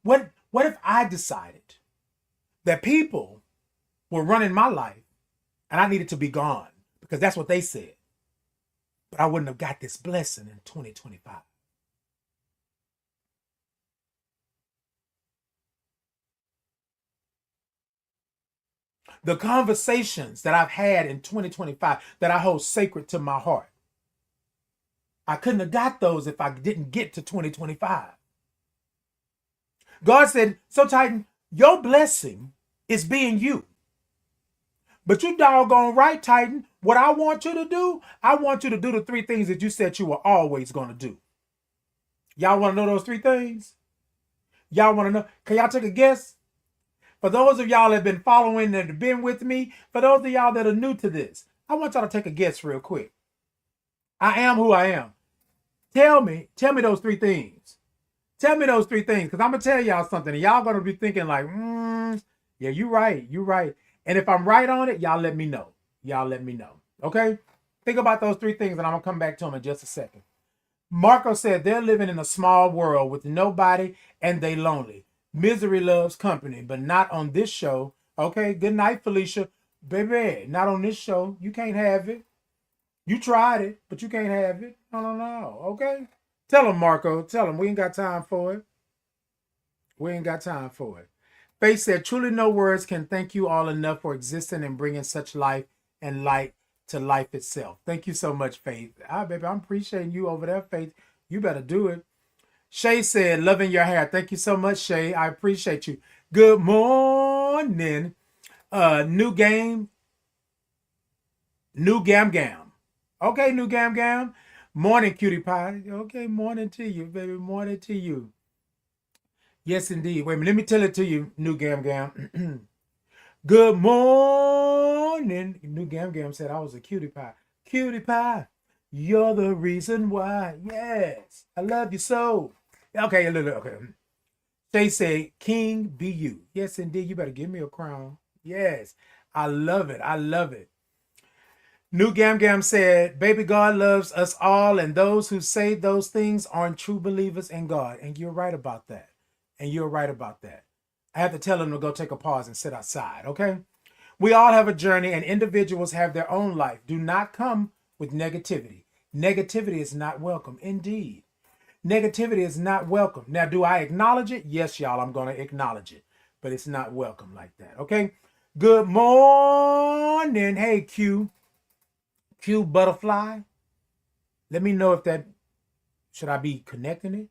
What if I decided that people were running my life and I needed to be gone because that's what they said, but I wouldn't have got this blessing in 2025? The conversations that I've had in 2025 that I hold sacred to my heart, I couldn't have got those if I didn't get to 2025. God said, so Titan, your blessing is being you. But you doggone right, Titan. What I want you to do, I want you to do the 3 things that you said you were always going to do. Y'all want to know those 3 things? Y'all want to know? Can y'all take a guess? For those of y'all that have been following and have been with me, for those of y'all that are new to this, I want y'all to take a guess real quick. I am who I am. Tell me those 3 things. Tell me those 3 things, because I'm going to tell y'all something, and y'all going to be thinking like, yeah, you're right. And if I'm right on it, y'all let me know. Okay? Think about those 3 things, and I'm going to come back to them in just a second. Marco said they're living in a small world with nobody, and they lonely. Misery loves company, but not on this show. Okay, good night, Felicia. Baby, not on this show. You can't have it. You tried it, but you can't have it. No. Okay? Tell him, Marco. Tell him we ain't got time for it. Faith said, truly no words can thank you all enough for existing and bringing such life and light to life itself. Thank you so much, Faith. Baby, I'm appreciating you over there, Faith. You better do it. Shay said, loving your hair. Thank you so much, Shay. I appreciate you. Good morning. New game. New Gam Gam. Okay, New Gam Gam. Morning, cutie pie. Okay, morning to you, baby. Morning to you. Yes, indeed. Wait a minute. Let me tell it to you, New Gam Gam. Good morning. New Gam Gam said I was a cutie pie. Cutie pie, you're the reason why. Yes, I love you so. Okay, okay. They say, King be you. Yes, indeed. You better give me a crown. Yes, I love it. New Gam Gam said, baby, God loves us all, and those who say those things aren't true believers in God. And you're right about that. And you're right about that. I have to tell them to go take a pause and sit outside, okay? We all have a journey, and individuals have their own life. Do not come with negativity. Negativity is not welcome. Indeed. Negativity is not welcome. Now, do I acknowledge it? Yes, y'all, I'm going to acknowledge it. But it's not welcome like that, okay? Good morning. Hey, Q Butterfly. Let me know if that, should I be connecting it?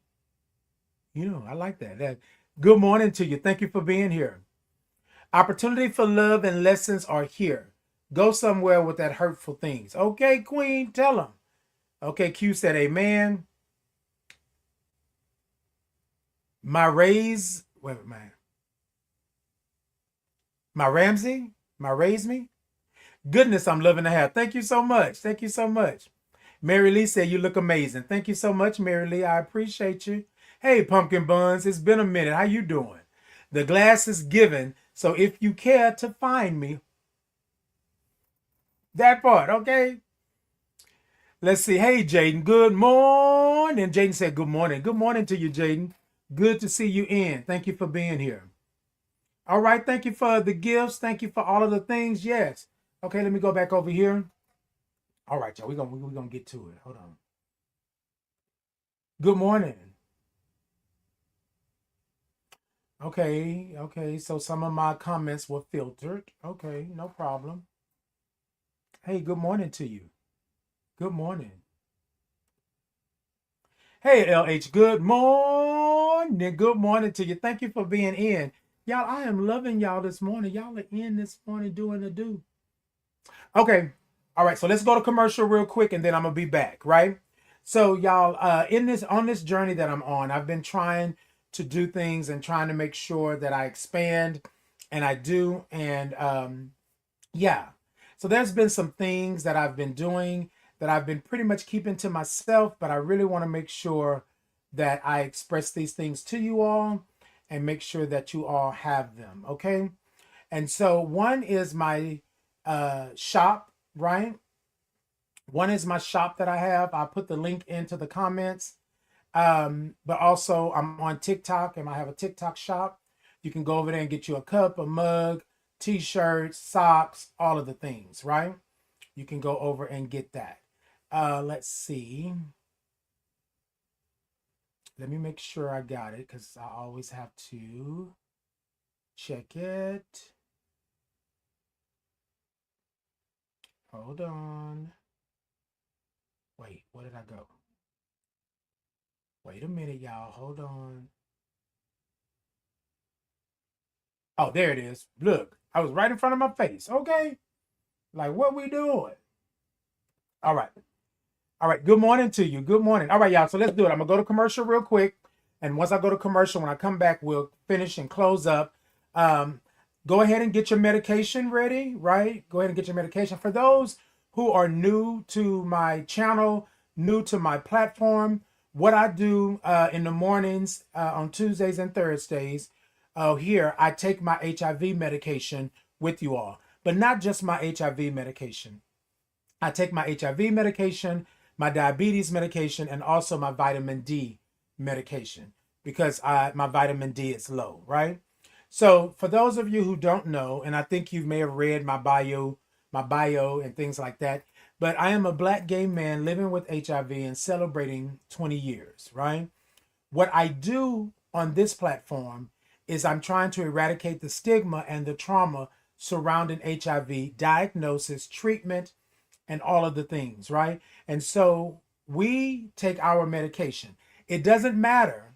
I like that. Good morning to you. Thank you for being here. Opportunity for love and lessons are here. Go somewhere with that hurtful things. Okay, Queen, tell them. Okay, Q said amen. My raise me. Goodness, I'm loving the hair. Thank you so much. Thank you so much. Mary Lee said you look amazing. Thank you so much, Mary Lee. I appreciate you. Hey, Pumpkin Buns, it's been a minute. How you doing? The glass is given, so if you care to find me, that part, okay? Let's see. Hey, Jaden, good morning. Jaden said good morning. Good morning to you, Jaden. Good to see you in. Thank you for being here. All right, thank you for the gifts. Thank you for all of the things. Yes. Okay, let me go back over here. All right, y'all, we're gonna get to it. Hold on. Good morning. Okay, so some of my comments were filtered. Okay, no problem. Hey, good morning to you. Good morning. Hey, LH, good morning. Good morning to you. Thank you for being in. Y'all, I am loving y'all this morning. Y'all are in this morning doing the do. Okay. All right. So let's go to commercial real quick and then I'm going to be back, right? So y'all, on this journey that I'm on, I've been trying to do things and trying to make sure that I expand, and I do. And yeah. So there's been some things that I've been doing that I've been pretty much keeping to myself, but I really want to make sure that I express these things to you all and make sure that you all have them, okay? And so one is my shop, right? One is my shop that I have. I'll put the link into the comments. But also I'm on TikTok and I have a TikTok shop. You can go over there and get you a cup, a mug, t-shirts, socks, all of the things, right? You can go over and get that. Let's see. Let me make sure I got it because I always have to check it. Hold on. Wait, where did I go? Wait a minute, y'all. Hold on. Oh, there it is. Look, I was right in front of my face. Okay. Like, what we doing? All right. All right. Good morning to you. Good morning. All right, y'all. So let's do it. I'm going to go to commercial real quick. And once I go to commercial, when I come back, we'll finish and close up. Go ahead and get your medication ready, right? Go ahead and get your medication. For those who are new to my channel, new to my platform, what I do in the mornings on Tuesdays and Thursdays, here, I take my HIV medication with you all, but not just my HIV medication. I take my HIV medication, my diabetes medication, and also my vitamin D medication because my vitamin D is low, right? So for those of you who don't know, and I think you may have read my bio and things like that, but I am a Black gay man living with HIV and celebrating 20 years, right? What I do on this platform is I'm trying to eradicate the stigma and the trauma surrounding HIV, diagnosis, treatment, and all of the things, right? And so we take our medication. It doesn't matter,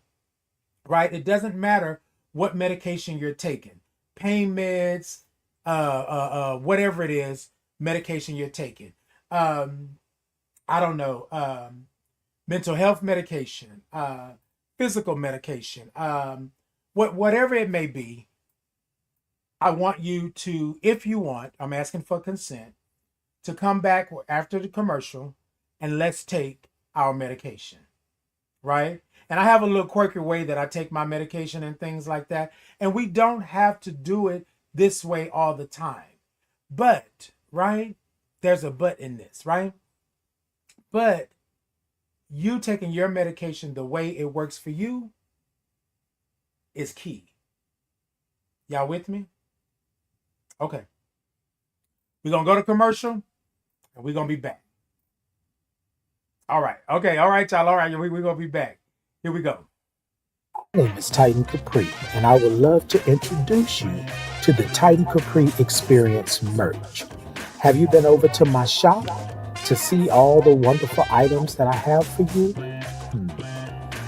right? It doesn't matter what medication you're taking. Pain meds, whatever it is, medication you're taking. I don't know, mental health medication, physical medication, whatever it may be. I want you to, if you want, I'm asking for consent, to come back after the commercial and let's take our medication, right? And I have a little quirky way that I take my medication and things like that. And we don't have to do it this way all the time. But, right, there's a but in this, right? But you taking your medication the way it works for you is key. Y'all with me? Okay. We're going to go to commercial and we're going to be back. All right. Okay. All right, y'all. All right. We're going to be back. Here we go. My name is Titan Capri, and I would love to introduce you to the Titan Capri Experience merch. Have you been over to my shop to see all the wonderful items that I have for you?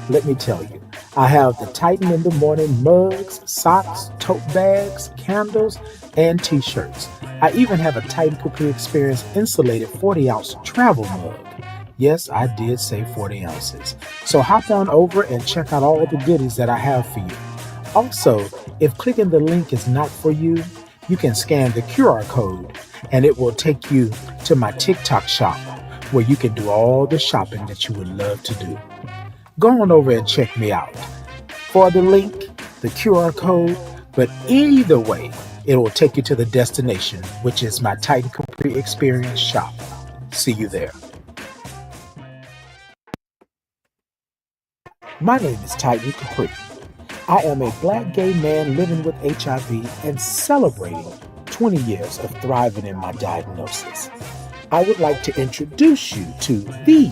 Let me tell you. I have the Titan in the Morning mugs, socks, tote bags, candles, and t-shirts. I even have a Titan Capri Experience insulated 40-ounce travel mug. Yes, I did say 40 ounces. So hop on over and check out all the goodies that I have for you. Also, if clicking the link is not for you, you can scan the QR code and it will take you to my TikTok shop where you can do all the shopping that you would love to do. Go on over and check me out. For the link, the QR code, but either way, it will take you to the destination, which is my Titan Capri Experience shop. See you there. My name is Titan Capri. I am a Black gay man living with HIV and celebrating 20 years of thriving in my diagnosis. I would like to introduce you to the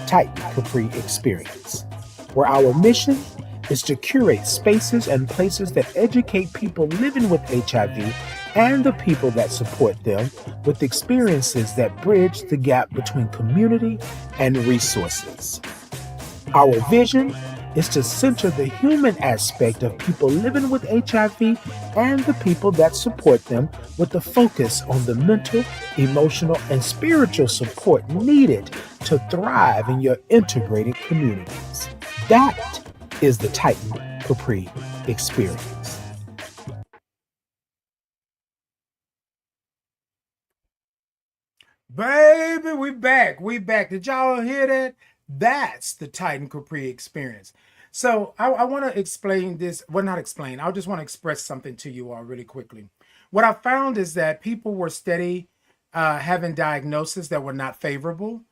Titan Capri Experience, where our mission is to curate spaces and places that educate people living with HIV and the people that support them with experiences that bridge the gap between community and resources. Our vision is to center the human aspect of people living with HIV and the people that support them with a focus on the mental, emotional, and spiritual support needed to thrive in your integrated communities. That is the Titan Capri Experience. Baby, we back. We back. Did y'all hear that? That's the Titan Capri Experience. So I want to explain this. Well, not explain. I just want to express something to you all really quickly. What I found is that people were steady having diagnoses that were not favorable.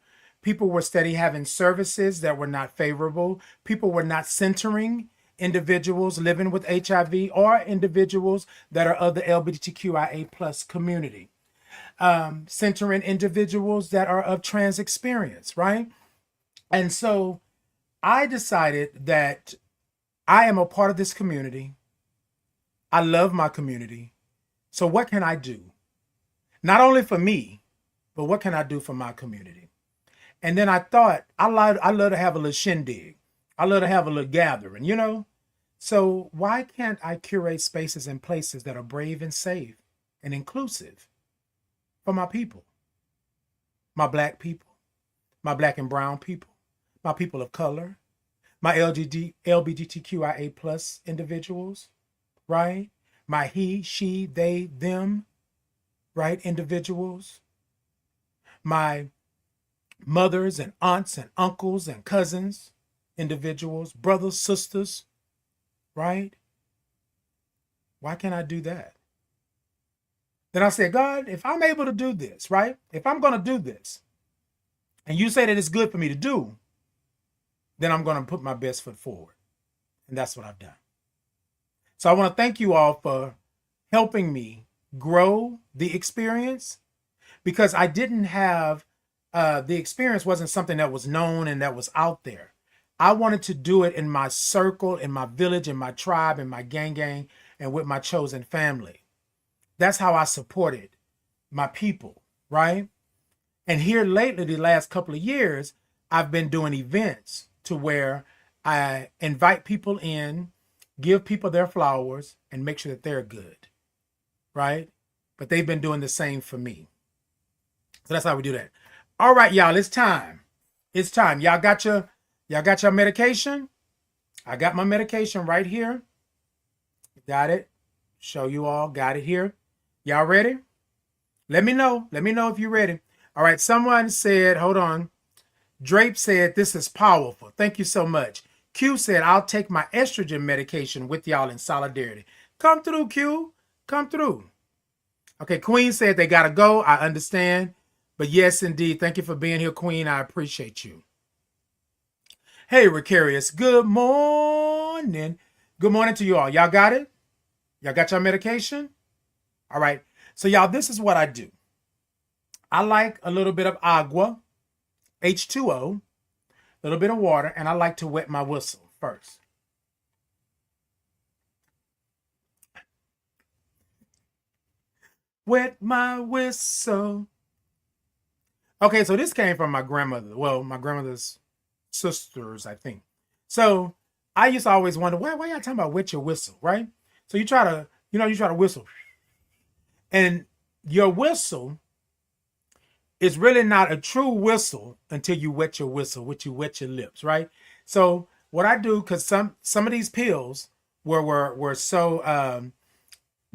People were steady having services that were not favorable. People were not centering individuals living with HIV or individuals that are of the LGBTQIA plus community. Centering individuals that are of trans experience, right? And so I decided that I am a part of this community. I love my community. So what can I do? Not only for me, but what can I do for my community? And then I thought, I love to have a little shindig. I love to have a little gathering, you know? So why can't I curate spaces and places that are brave and safe and inclusive for my people? My Black people, my Black and brown people, my people of color, my LGBTQIA plus individuals, right? My he, she, they, them, right? Individuals. My mothers and aunts and uncles and cousins, individuals, brothers, sisters, right? Why can't I do that? Then I said, God, if I'm able to do this, right? If I'm going to do this, and you say that it's good for me to do, then I'm going to put my best foot forward. And that's what I've done. So I want to thank you all for helping me grow the experience, because I didn't have, the experience wasn't something that was known and that was out there. I wanted to do it in my circle, in my village, in my tribe, in my gang, and with my chosen family. That's how I supported my people, right? And here lately, the last couple of years, I've been doing events to where I invite people in, give people their flowers, and make sure that they're good, right? But they've been doing the same for me. So that's how we do that. All right, y'all, it's time. It's time. Y'all got your medication? I got my medication right here. Got it. Show you all. Got it here. Y'all ready? Let me know. Let me know if you're ready. All right, someone said, hold on. Drape said, this is powerful. Thank you so much. Q said, I'll take my estrogen medication with y'all in solidarity. Come through, Q. Come through. Okay, Queen said they got to go. I understand. But yes, indeed. Thank you for being here, Queen. I appreciate you. Hey, Ricarius. Good morning. Good morning to you all. Y'all got it? Y'all got your medication? All right. So, y'all, this is what I do. I like a little bit of agua, H2O, a little bit of water, and I like to wet my whistle first. Wet my whistle. Okay, so this came from my grandmother. Well, my grandmother's sisters, I think. So I used to always wonder, why y'all talking about wet your whistle, right? So you try to whistle. And your whistle is really not a true whistle until you wet your whistle, which you wet your lips, right? So what I do, because some of these pills were so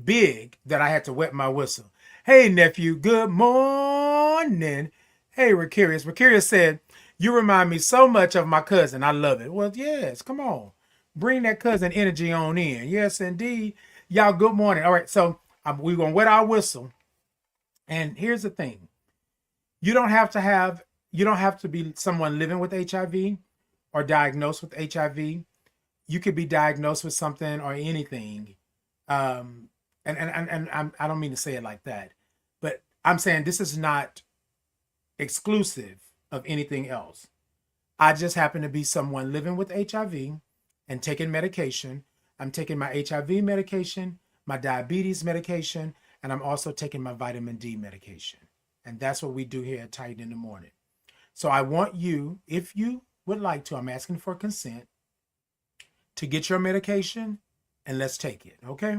big that I had to wet my whistle. Hey, nephew, good morning. Hey, Ricarius. Ricarius said, you remind me so much of my cousin. I love it. Well, yes, come on. Bring that cousin energy on in. Yes, indeed. Y'all, good morning. All right, so we're going to wet our whistle. And here's the thing. You don't have to be someone living with HIV or diagnosed with HIV. You could be diagnosed with something or anything. And I don't mean to say it like that, but I'm saying this is not exclusive of anything else. I just happen to be someone living with HIV and taking medication. I'm taking my HIV medication, my diabetes medication, and I'm also taking my vitamin D medication. And that's what we do here at Titan in the Morning. So I want you, if you would like to, I'm asking for consent to get your medication and let's take it, okay?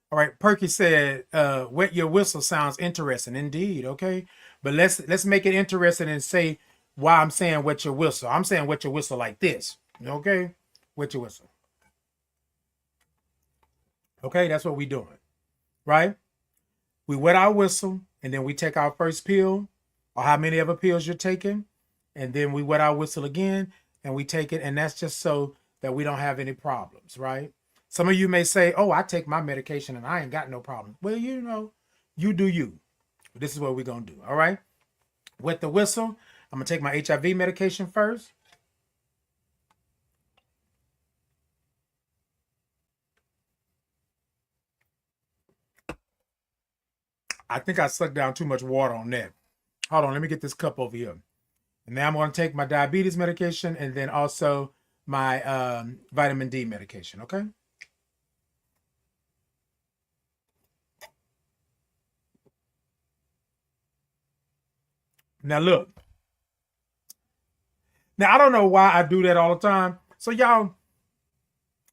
All right, Perky said, wet your whistle sounds interesting. Indeed, okay? But let's make it interesting and say why I'm saying wet your whistle. I'm saying wet your whistle like this, okay? Wet your whistle. Okay, that's what we're doing, right? We wet our whistle, and then we take our first pill, or how many other pills you're taking, and then we wet our whistle again, and we take it, and that's just so that we don't have any problems, right? Some of you may say, oh, I take my medication and I ain't got no problem. Well, you do you. This is what we're going to do, all right? Wet the whistle. I'm going to take my HIV medication first. I think I sucked down too much water on that. Hold on, let me get this cup over here. And now I'm going to take my diabetes medication and then also my vitamin D medication, okay? Now look. Now I don't know why I do that all the time. So y'all,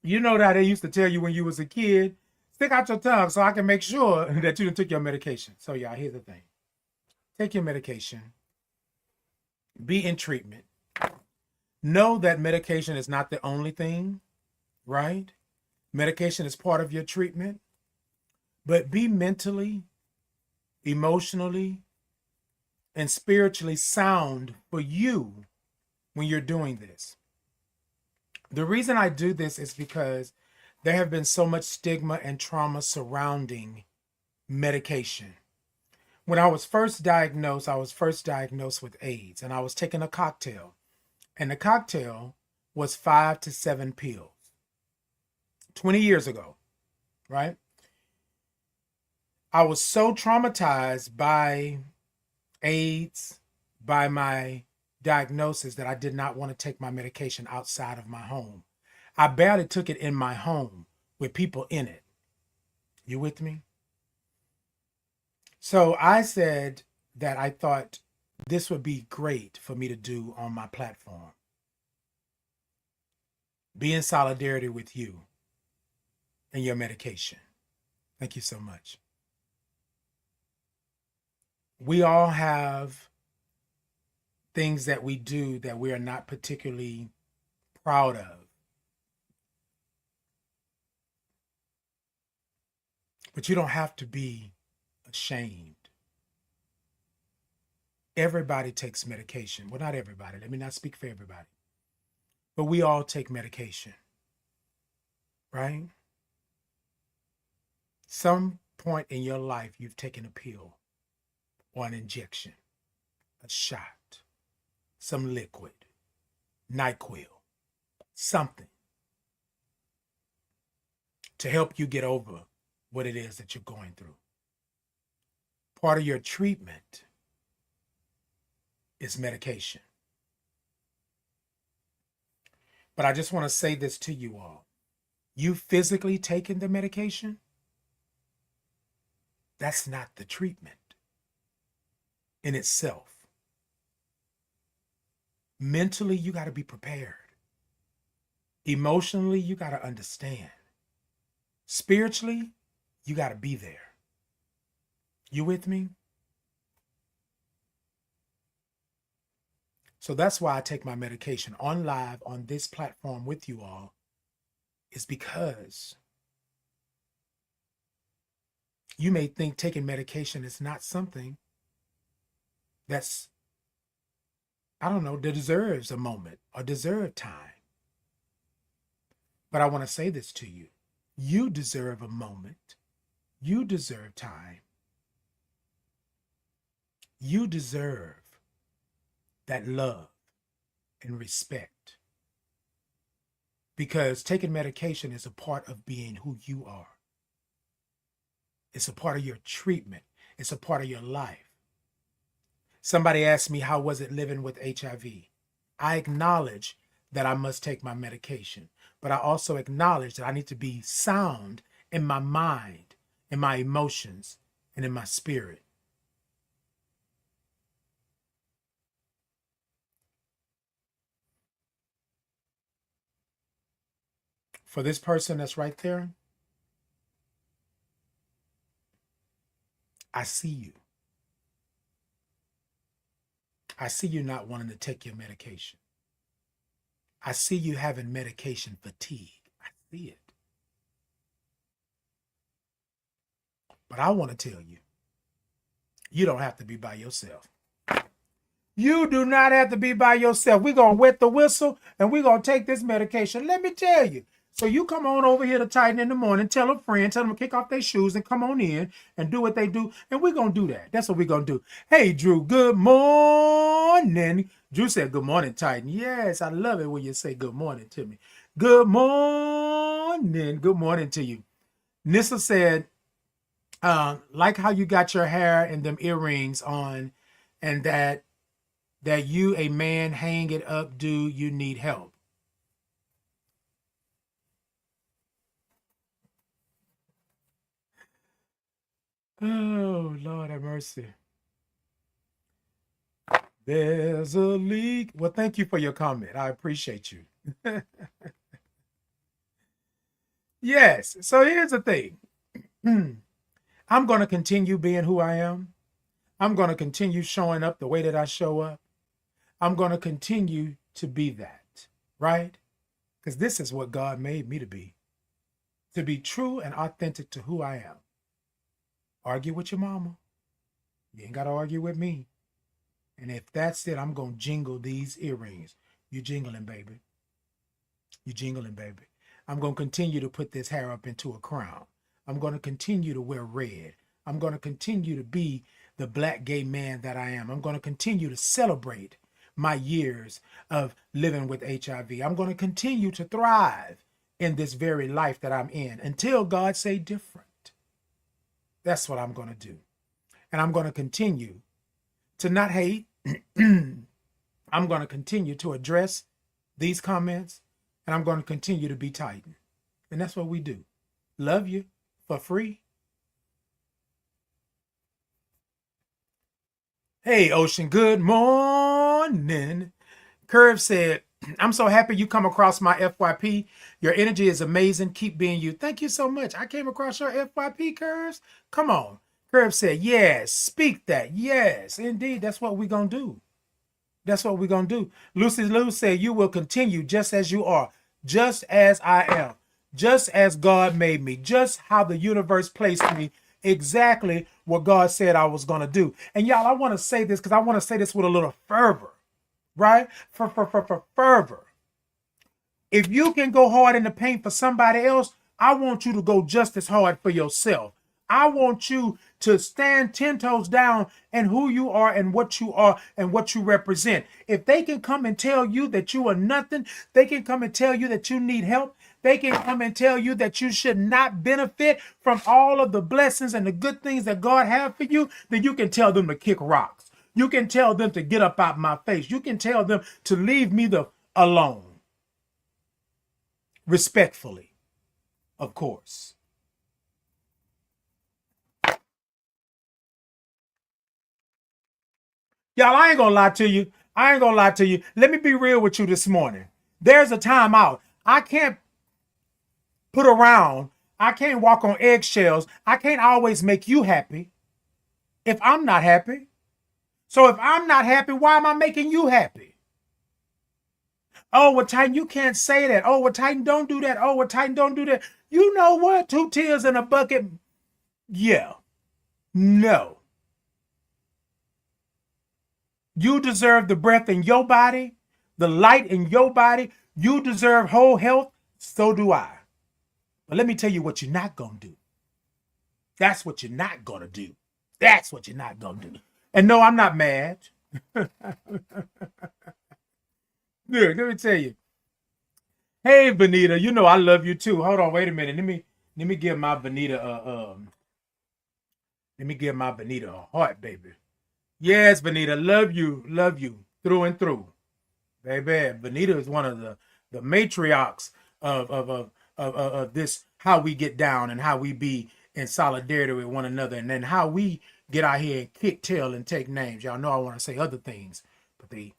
you know that they used to tell you when you was a kid, stick out your tongue so I can make sure that you done took your medication. So y'all, here's the thing. Take your medication. Be in treatment. Know that medication is not the only thing, right? Medication is part of your treatment. But be mentally, emotionally, and spiritually sound for you when you're doing this. The reason I do this is because there have been so much stigma and trauma surrounding medication. When I was first diagnosed with AIDS, and I was taking a cocktail, and the cocktail was 5 to 7 pills 20 years ago, right? I was so traumatized by AIDS, by my diagnosis, that I did not want to take my medication outside of my home. I barely took it in my home with people in it. You with me? So I said that I thought this would be great for me to do on my platform. Be in solidarity with you and your medication. Thank you so much. We all have things that we do that we are not particularly proud of. But you don't have to be ashamed. Everybody takes medication. Well, not everybody. Let me not speak for everybody. But we all take medication, right? Some point in your life, you've taken a pill or an injection. a shot, some liquid, NyQuil, something to help you get over what it is that you're going through. Part of your treatment is medication. But I just want to say this to you all. You physically taking the medication, that's not the treatment in itself. Mentally, you got to be prepared. Emotionally, you got to understand. Spiritually, you got to be there. You with me? So that's why I take my medication on live on this platform with you all, is because you may think taking medication is not something that's, I don't know, that deserves a moment or deserve time. But I want to say this to you. You deserve a moment. You deserve time. You deserve that love and respect. Because taking medication is a part of being who you are. It's a part of your treatment. It's a part of your life. Somebody asked me, how was it living with HIV? I acknowledge that I must take my medication, but I also acknowledge that I need to be sound in my mind, in my emotions, and in my spirit. For this person that's right there, I see you. I see you not wanting to take your medication. I see you having medication fatigue. I see it. But I want to tell you, you don't have to be by yourself. You do not have to be by yourself. We're going to wet the whistle and we're going to take this medication. Let me tell you. So you come on over here to Titan in the morning, tell a friend, tell them to kick off their shoes and come on in and do what they do. And we're going to do that. That's what we're going to do. Hey, Drew, good morning. Drew said, good morning, Titan. Yes, I love it when you say good morning to me. Good morning. Good morning to you. Nissa said, like how you got your hair and them earrings on and that you, a man, hang it up, do you need help? Oh, Lord have mercy. There's a leak. Well, thank you for your comment. I appreciate you. Yes. So here's the thing. I'm going to continue being who I am. I'm going to continue showing up the way that I show up. I'm going to continue to be that, right? Because this is what God made me to be true and authentic to who I am. Argue with your mama. You ain't got to argue with me. And if that's it, I'm going to jingle these earrings. You jingling, baby. You jingling, baby. I'm going to continue to put this hair up into a crown. I'm going to continue to wear red. I'm going to continue to be the black gay man that I am. I'm going to continue to celebrate my years of living with HIV. I'm going to continue to thrive in this very life that I'm in until God say different. That's what I'm going to do. And I'm going to continue to not hate. I'm going to continue to address these comments, and I'm going to continue to be Titan. And that's what we do. Love you for free. Hey, Ocean, good morning. Curve said, I'm so happy you come across my FYP. Your energy is amazing. Keep being you. Thank you so much. I came across your FYP, Curves. Come on. Curve said, yes, speak that. Yes, indeed. That's what we're going to do. That's what we're going to do. Lucy Lou said, you will continue just as you are, just as I am, just as God made me, just how the universe placed me, exactly what God said I was going to do. And y'all, I want to say this because I want to say this with a little fervor, right? For fervor. If you can go hard in the paint for somebody else, I want you to go just as hard for yourself. I want you to stand 10 toes down and who you are and what you represent. If they can come and tell you that you are nothing, they can come and tell you that you need help. They can come and tell you that you should not benefit from all of the blessings and the good things that God has for you, then you can tell them to kick rocks. You can tell them to get up out my face. You can tell them to leave me alone. Respectfully, of course. Y'all, I ain't gonna lie to you. I ain't gonna lie to you. Let me be real with you this morning. There's a time out. I can't put around. I can't walk on eggshells. I can't always make you happy if I'm not happy. So if I'm not happy, why am I making you happy? Oh, well, Titan, you can't say that. Oh, well, Titan, don't do that. Oh, well, Titan, don't do that. You know what? 2 tears in a bucket. Yeah. No. You deserve the breath in your body, the light in your body. You deserve whole health. So do I. But let me tell you what you're not going to do. That's what you're not going to do. That's what you're not going to do. And no, I'm not mad. Look, let me tell you. Hey, Benita, you know I love you too. Hold on, wait a minute. Let me give my Benita a heart, baby. Yes, Benita, love you through and through, baby. Benita is one of the matriarchs of this, how we get down and how we be in solidarity with one another, and then how we get out here and kick tail and take names. Y'all know I want to say other things, but they,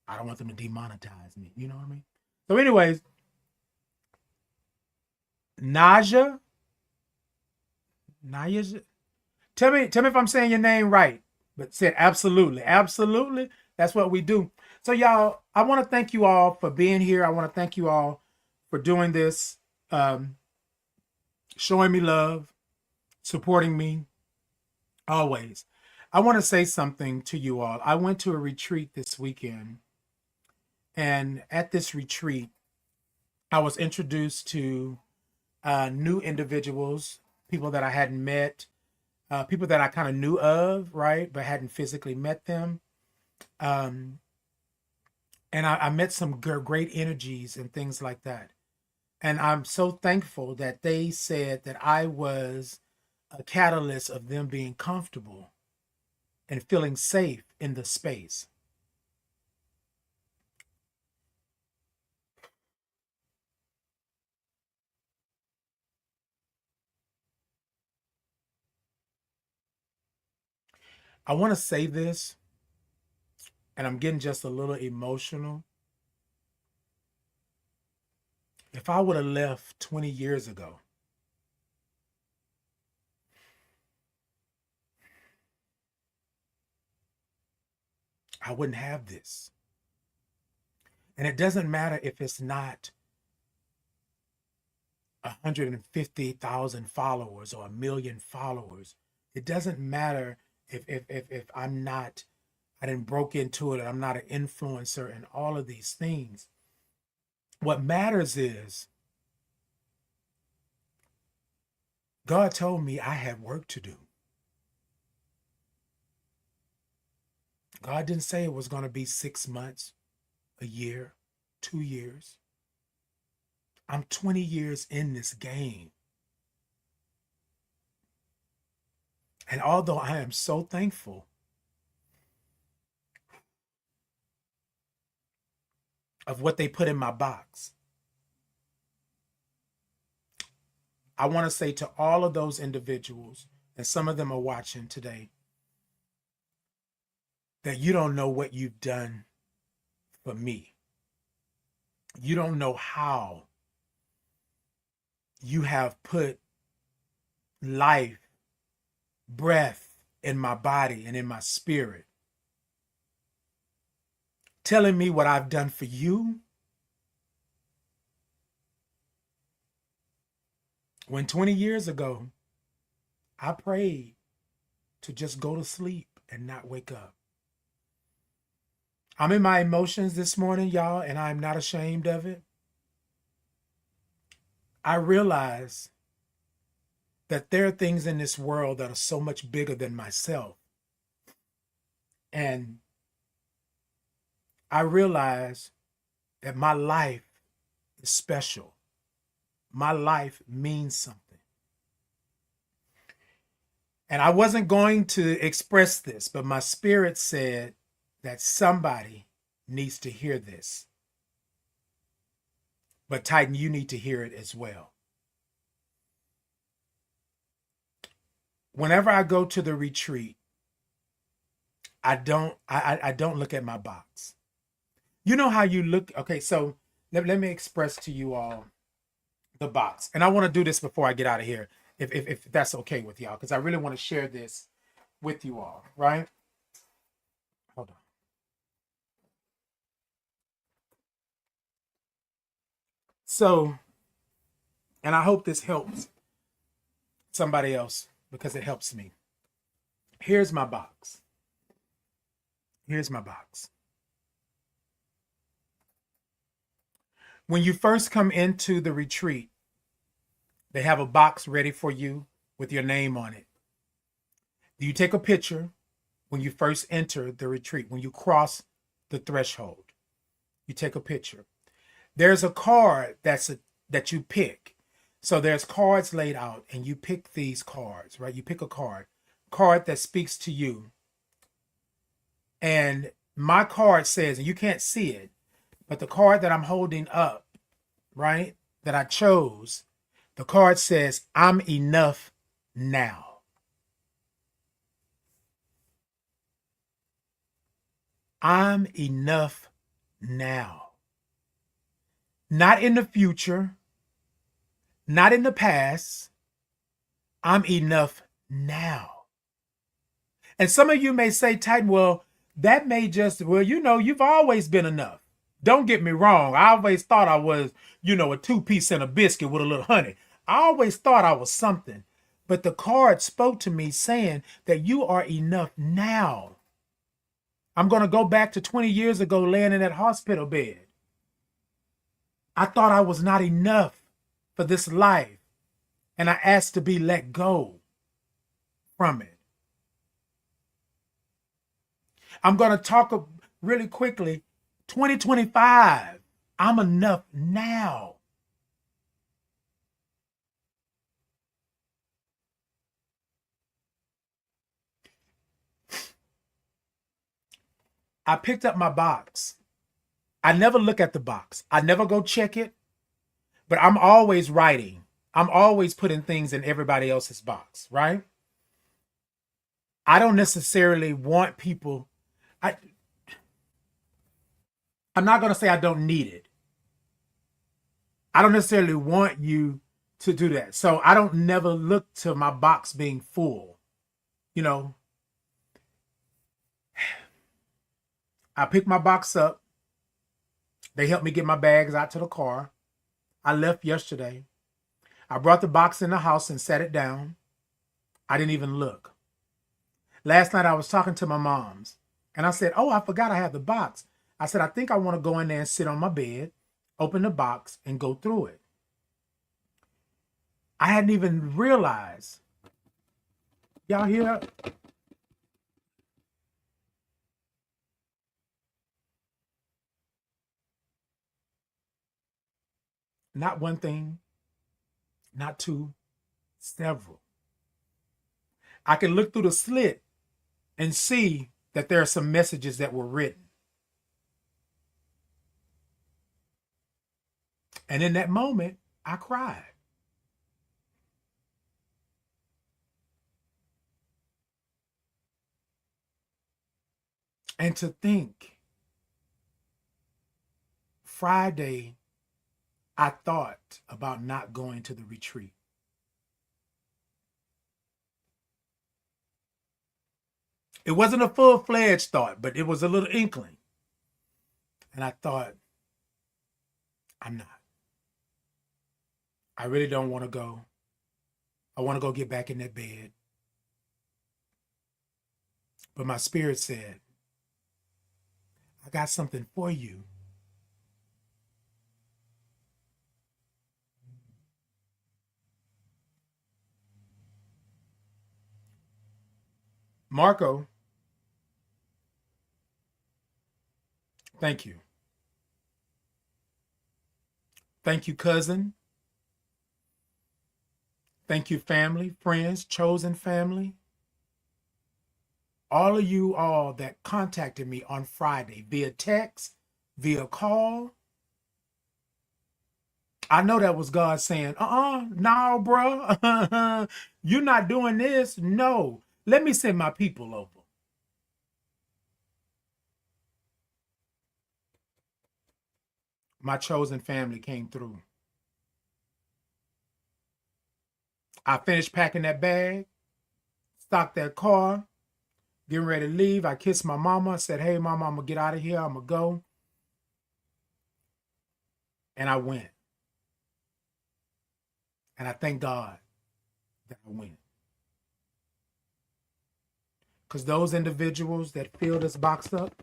I don't want them to demonetize me. You know what I mean? So, anyways, Naja, tell me if I'm saying your name right. But said absolutely, absolutely. That's what we do. So, y'all, I want to thank you all for being here. I want to thank you all for doing this, showing me love, supporting me always. I want to say something to you all. I went to a retreat this weekend, and at this retreat, I was introduced to new individuals, people that I hadn't met, people that I kind of knew of, right, but hadn't physically met them. And I met some great energies and things like that. And I'm so thankful that they said that I was a catalyst of them being comfortable and feeling safe in the space. I want to say this, and I'm getting just a little emotional. If I would have left 20 years ago, I wouldn't have this. And it doesn't matter if it's not 150,000 followers or 1,000,000 followers. It doesn't matter if I didn't broke into it and I'm not an influencer and all of these things. What matters is God told me I had work to do. God didn't say it was going to be 6 months, a year, 2 years. I'm 20 years in this game. And although I am so thankful of what they put in my box, I want to say to all of those individuals, and some of them are watching today, that you don't know what you've done for me. You don't know how you have put life, breath in my body and in my spirit. Telling me what I've done for you. When 20 years ago, I prayed to just go to sleep and not wake up. I'm in my emotions this morning, y'all, and I'm not ashamed of it. I realize that there are things in this world that are so much bigger than myself. And I realize that my life is special. My life means something. And I wasn't going to express this, but my spirit said that somebody needs to hear this. But Titan, you need to hear it as well. Whenever I go to the retreat, I don't look at my box. You know how you look. Okay, so let me express to you all the box. And I want to do this before I get out of here, if that's okay with y'all, because I really want to share this with you all, right? Hold on. So, and I hope this helps somebody else because it helps me. Here's my box. Here's my box. When you first come into the retreat, they have a box ready for you with your name on it. You take a picture when you first enter the retreat, when you cross the threshold. You take a picture. There's a card that you pick. So there's cards laid out and you pick these cards, right? You pick a card that speaks to you. And my card says, and you can't see it, but the card that I'm holding up, right, that I chose, the card says, I'm enough now. I'm enough now. Not in the future, not in the past. I'm enough now. And some of you may say, Titan, well, that may just, well, you've always been enough. Don't get me wrong. I always thought I was, a 2-piece and a biscuit with a little honey. I always thought I was something. But the card spoke to me saying that you are enough now. I'm going to go back to 20 years ago laying in that hospital bed. I thought I was not enough for this life. And I asked to be let go from it. I'm going to talk really quickly. 2025, I'm enough now. I picked up my box. I never look at the box. I never go check it, but I'm always writing. I'm always putting things in everybody else's box, right? I don't necessarily want people. I'm not going to say I don't need it. I don't necessarily want you to do that. So I don't never look to my box being full. I picked my box up. They helped me get my bags out to the car. I left yesterday. I brought the box in the house and set it down. I didn't even look. Last night I was talking to my moms and I said, oh, I forgot I have the box. I said, I think I want to go in there and sit on my bed, open the box and go through it. I hadn't even realized. Y'all hear? Not one thing, not two, several. I can look through the slit and see that there are some messages that were written. And in that moment, I cried. And to think, Friday, I thought about not going to the retreat. It wasn't a full-fledged thought, but it was a little inkling. And I thought, I'm not. I really don't want to go. I want to go get back in that bed. But my spirit said, I got something for you. Marco, thank you. Thank you, cousin. Thank you, family, friends, chosen family. All of you all that contacted me on Friday via text, via call. I know that was God saying, no, bro. You're not doing this. No. Let me send my people over. My chosen family came through. I finished packing that bag, stocked that car, getting ready to leave. I kissed my mama. I said, hey, mama, I'm going to get out of here. I'm going to go. And I went. And I thank God that I went. Because those individuals that filled this box up,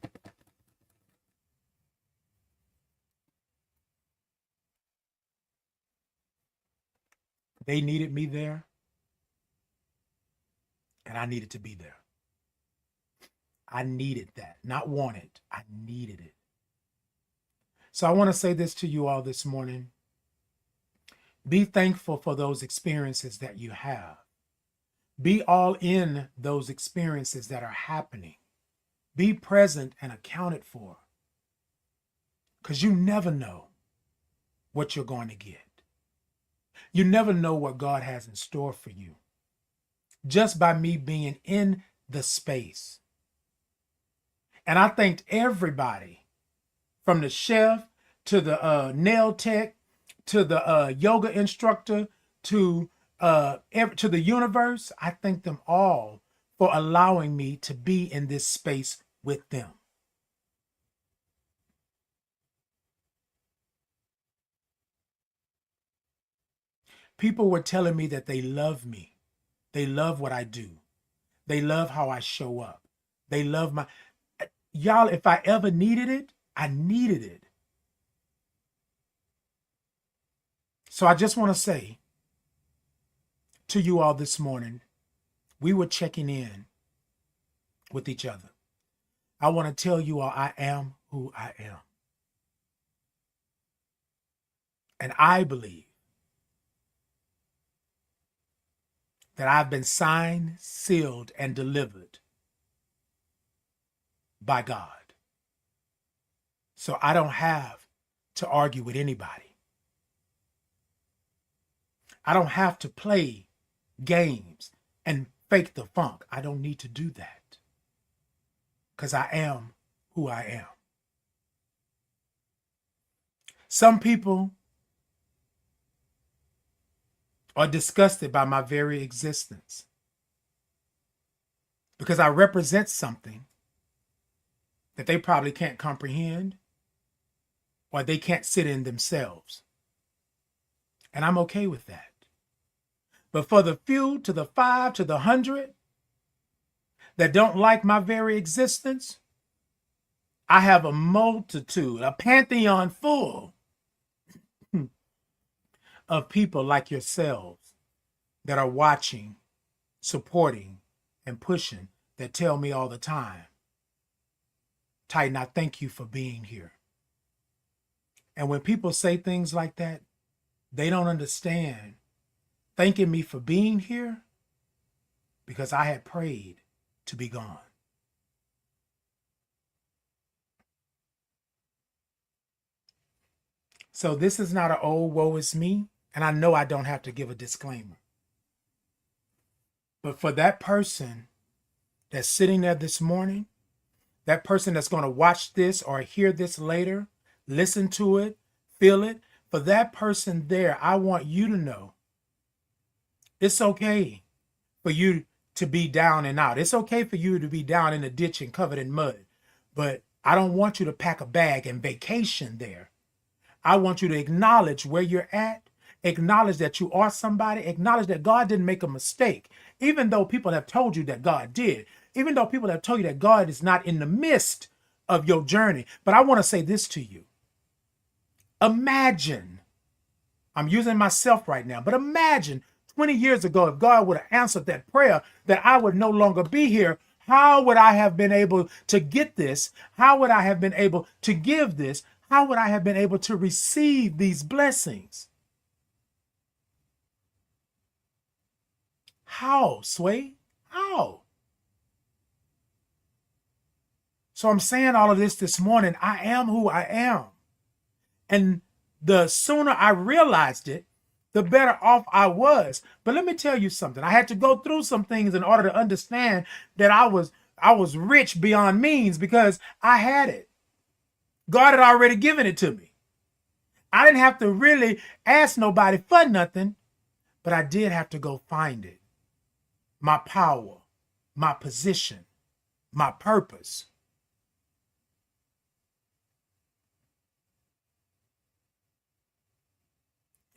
they needed me there. And I needed to be there. I needed that. Not wanted. I needed it. So I want to say this to you all this morning. Be thankful for those experiences that you have. Be all in those experiences that are happening. Be present and accounted for. Because you never know what you're going to get. You never know what God has in store for you. Just by me being in the space. And I thanked everybody from the chef to the nail tech to the yoga instructor to the universe. I thank them all for allowing me to be in this space with them. People were telling me that they love me. They love what I do. They love how I show up. They love my... Y'all, if I ever needed it, I needed it. So I just want to say to you all this morning, we were checking in with each other. I want to tell you all, I am who I am. And I believe that I've been signed, sealed, and delivered by God. So I don't have to argue with anybody. I don't have to play games and fake the funk. I don't need to do that. Because I am who I am. Some people are disgusted by my very existence. Because I represent something that they probably can't comprehend or they can't sit in themselves. And I'm okay with that. But for the few to the 5 to the 100 that don't like my very existence, I have a multitude, a pantheon full of people like yourselves that are watching, supporting, and pushing, that tell me all the time, Titan, I thank you for being here. And when people say things like that, they don't understand thanking me for being here because I had prayed to be gone. So this is not an old woe is me, and I know I don't have to give a disclaimer. But for that person that's sitting there this morning, that person that's going to watch this or hear this later, listen to it, feel it, for that person there, I want you to know it's okay for you to be down and out. It's okay for you to be down in a ditch and covered in mud. But I don't want you to pack a bag and vacation there. I want you to acknowledge where you're at, acknowledge that you are somebody, acknowledge that God didn't make a mistake, even though people have told you that God did, even though people have told you that God is not in the midst of your journey. But I want to say this to you. Imagine, I'm using myself right now, but imagine 20 years ago, if God would have answered that prayer, that I would no longer be here, How would I have been able to get this? How would I have been able to give this? How would I have been able to receive these blessings? How, Sway? How? So I'm saying all of this morning. I am who I am. And the sooner I realized it, the better off I was. But let me tell you something. I had to go through some things in order to understand that I was rich beyond means, because I had it. God had already given it to me. I didn't have to really ask nobody for nothing, but I did have to go find it. My power, my position, my purpose.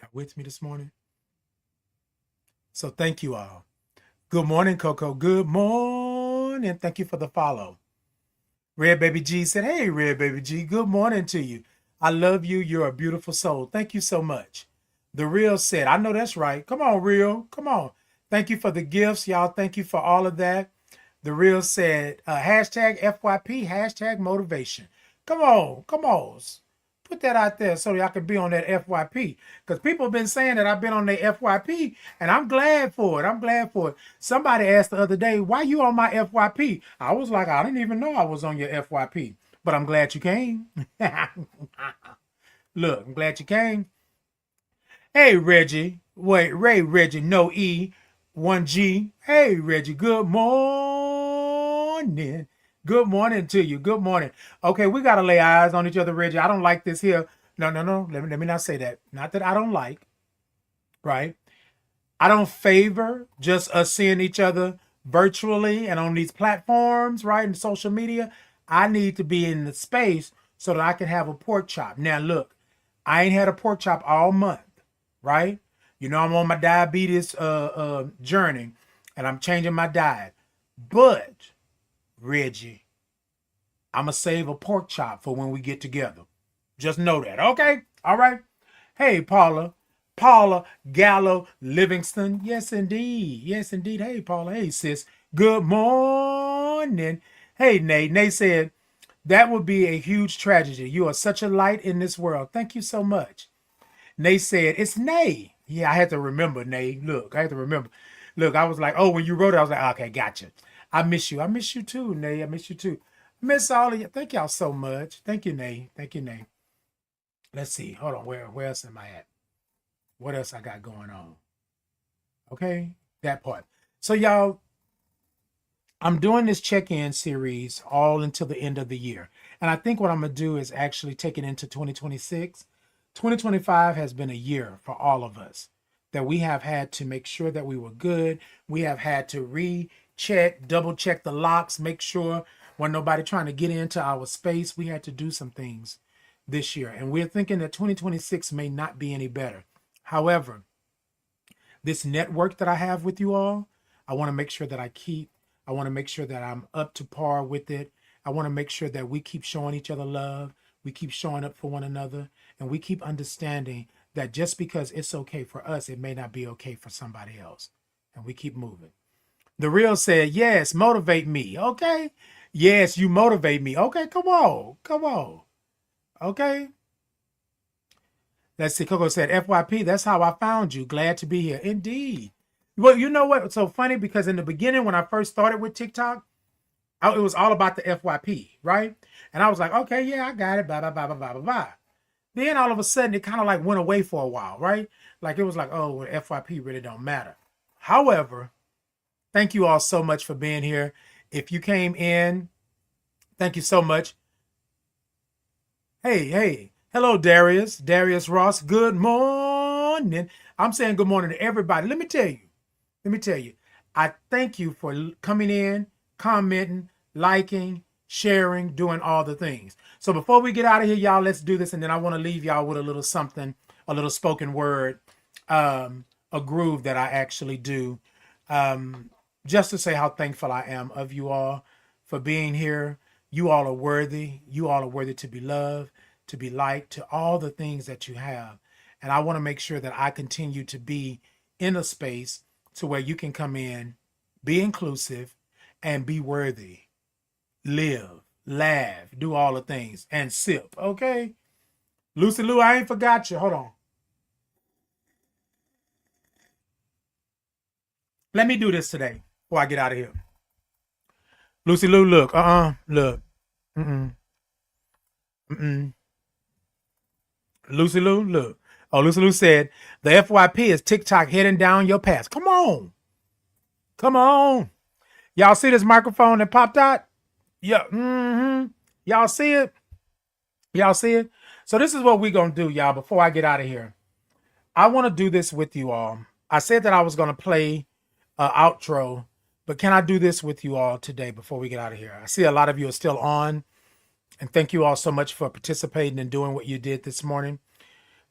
Y'all with me this morning? So thank you all. Good morning, Coco. Good morning. Thank you for the follow. Red Baby G said, hey, Red Baby G, good morning to you. I love you. You're a beautiful soul. Thank you so much. The Real said, I know that's right. Come on, Real. Come on. Thank you for the gifts, y'all. Thank you for all of that. The Real said, hashtag FYP, hashtag motivation. Come on. Come on. Put that out there so y'all can be on that FYP. Because people have been saying that I've been on the FYP, and I'm glad for it. I'm glad for it. Somebody asked the other day, why you on my FYP? I was like, I didn't even know I was on your FYP. But I'm glad you came. Look, I'm glad you came. Hey, Reggie. Wait, Reggie, no E, 1G. Hey, Reggie, good morning. Good morning to you. Good morning. Okay, we got to lay eyes on each other, Reggie. I don't like this here. No. Let me not say that. Not that I don't like, right? I don't favor just us seeing each other virtually and on these platforms, right? And social media. I need to be in the space so that I can have a pork chop. Now, look, I ain't had a pork chop all month, right? You know, I'm on my diabetes journey, and I'm changing my diet. But Reggie, I'm going to save a pork chop for when we get together. Just know that. Okay? All right? Hey, Paula. Paula Gallo Livingston. Yes, indeed. Yes, indeed. Hey, Paula. Hey, sis. Good morning. Hey, Nate. Nate said, that would be a huge tragedy. You are such a light in this world. Thank you so much. Nate said, it's Nate. Yeah, I had to remember, Nate. Look, I had to remember. Look, I was like, oh, when you wrote it, I was like, okay, gotcha. I miss you. I miss you too, Nate. I miss you too. Miss all of you. Thank y'all so much. Thank you, Nate. Thank you, Nate. Let's see. Hold on. Where else am I at? What else I got going on? Okay, that part. So y'all, I'm doing this check-in series all until the end of the year. And I think what I'm going to do is actually take it into 2026. 2025 has been a year for all of us that we have had to make sure that we were good. We have had to recheck, double check the locks, make sure when nobody trying to get into our space. We had to do some things this year. And we're thinking that 2026 may not be any better. However, this network that I have with you all, I want to make sure that I want to make sure that I'm up to par with it. I want to make sure that we keep showing each other love. We keep showing up for one another, and we keep understanding that just because it's okay for us, it may not be okay for somebody else. And we keep moving. The Real said, yes, motivate me. Okay. Yes, you motivate me. Okay, come on. Come on. Okay. Let's see. Coco said, FYP, that's how I found you. Glad to be here. Indeed. Well, you know what? It's so funny because in the beginning, when I first started with TikTok, it was all about the FYP, right? And I was like, okay, yeah, I got it, blah, blah, blah, blah, blah, blah, blah. Then all of a sudden, it kind of like went away for a while, right? Like it was like, oh, well, FYP really don't matter. However, thank you all so much for being here. If you came in, thank you so much. Hey, hello, Darius. Darius Ross, good morning. I'm saying good morning to everybody. Let me tell you, I thank you for coming in, commenting, liking, sharing, doing all the things. So before we get out of here, y'all, let's do this. And then I want to leave y'all with a little something, a little spoken word, a groove that I actually do, just to say how thankful I am of you all for being here. You all are worthy. You all are worthy to be loved, to be liked, to all the things that you have. And I want to make sure that I continue to be in a space to where you can come in, be inclusive, and be worthy. Live, laugh, do all the things, and sip. Okay? Lucy Lou, I ain't forgot you. Hold on. Let me do this today before I get out of here. Lucy Lou, look. Look. Mm-mm. Mm-mm. Lucy Lou, look. Oh, Lucy Lou said, the FYP is TikTok heading down your path. Come on. Come on. Y'all see this microphone that popped out? Yeah. Mm-hmm. Y'all see it? Y'all see it? So this is what we're going to do, y'all, before I get out of here. I want to do this with you all. I said that I was going to play an outro, but can I do this with you all today before we get out of here? I see a lot of you are still on, and thank you all so much for participating and doing what you did this morning.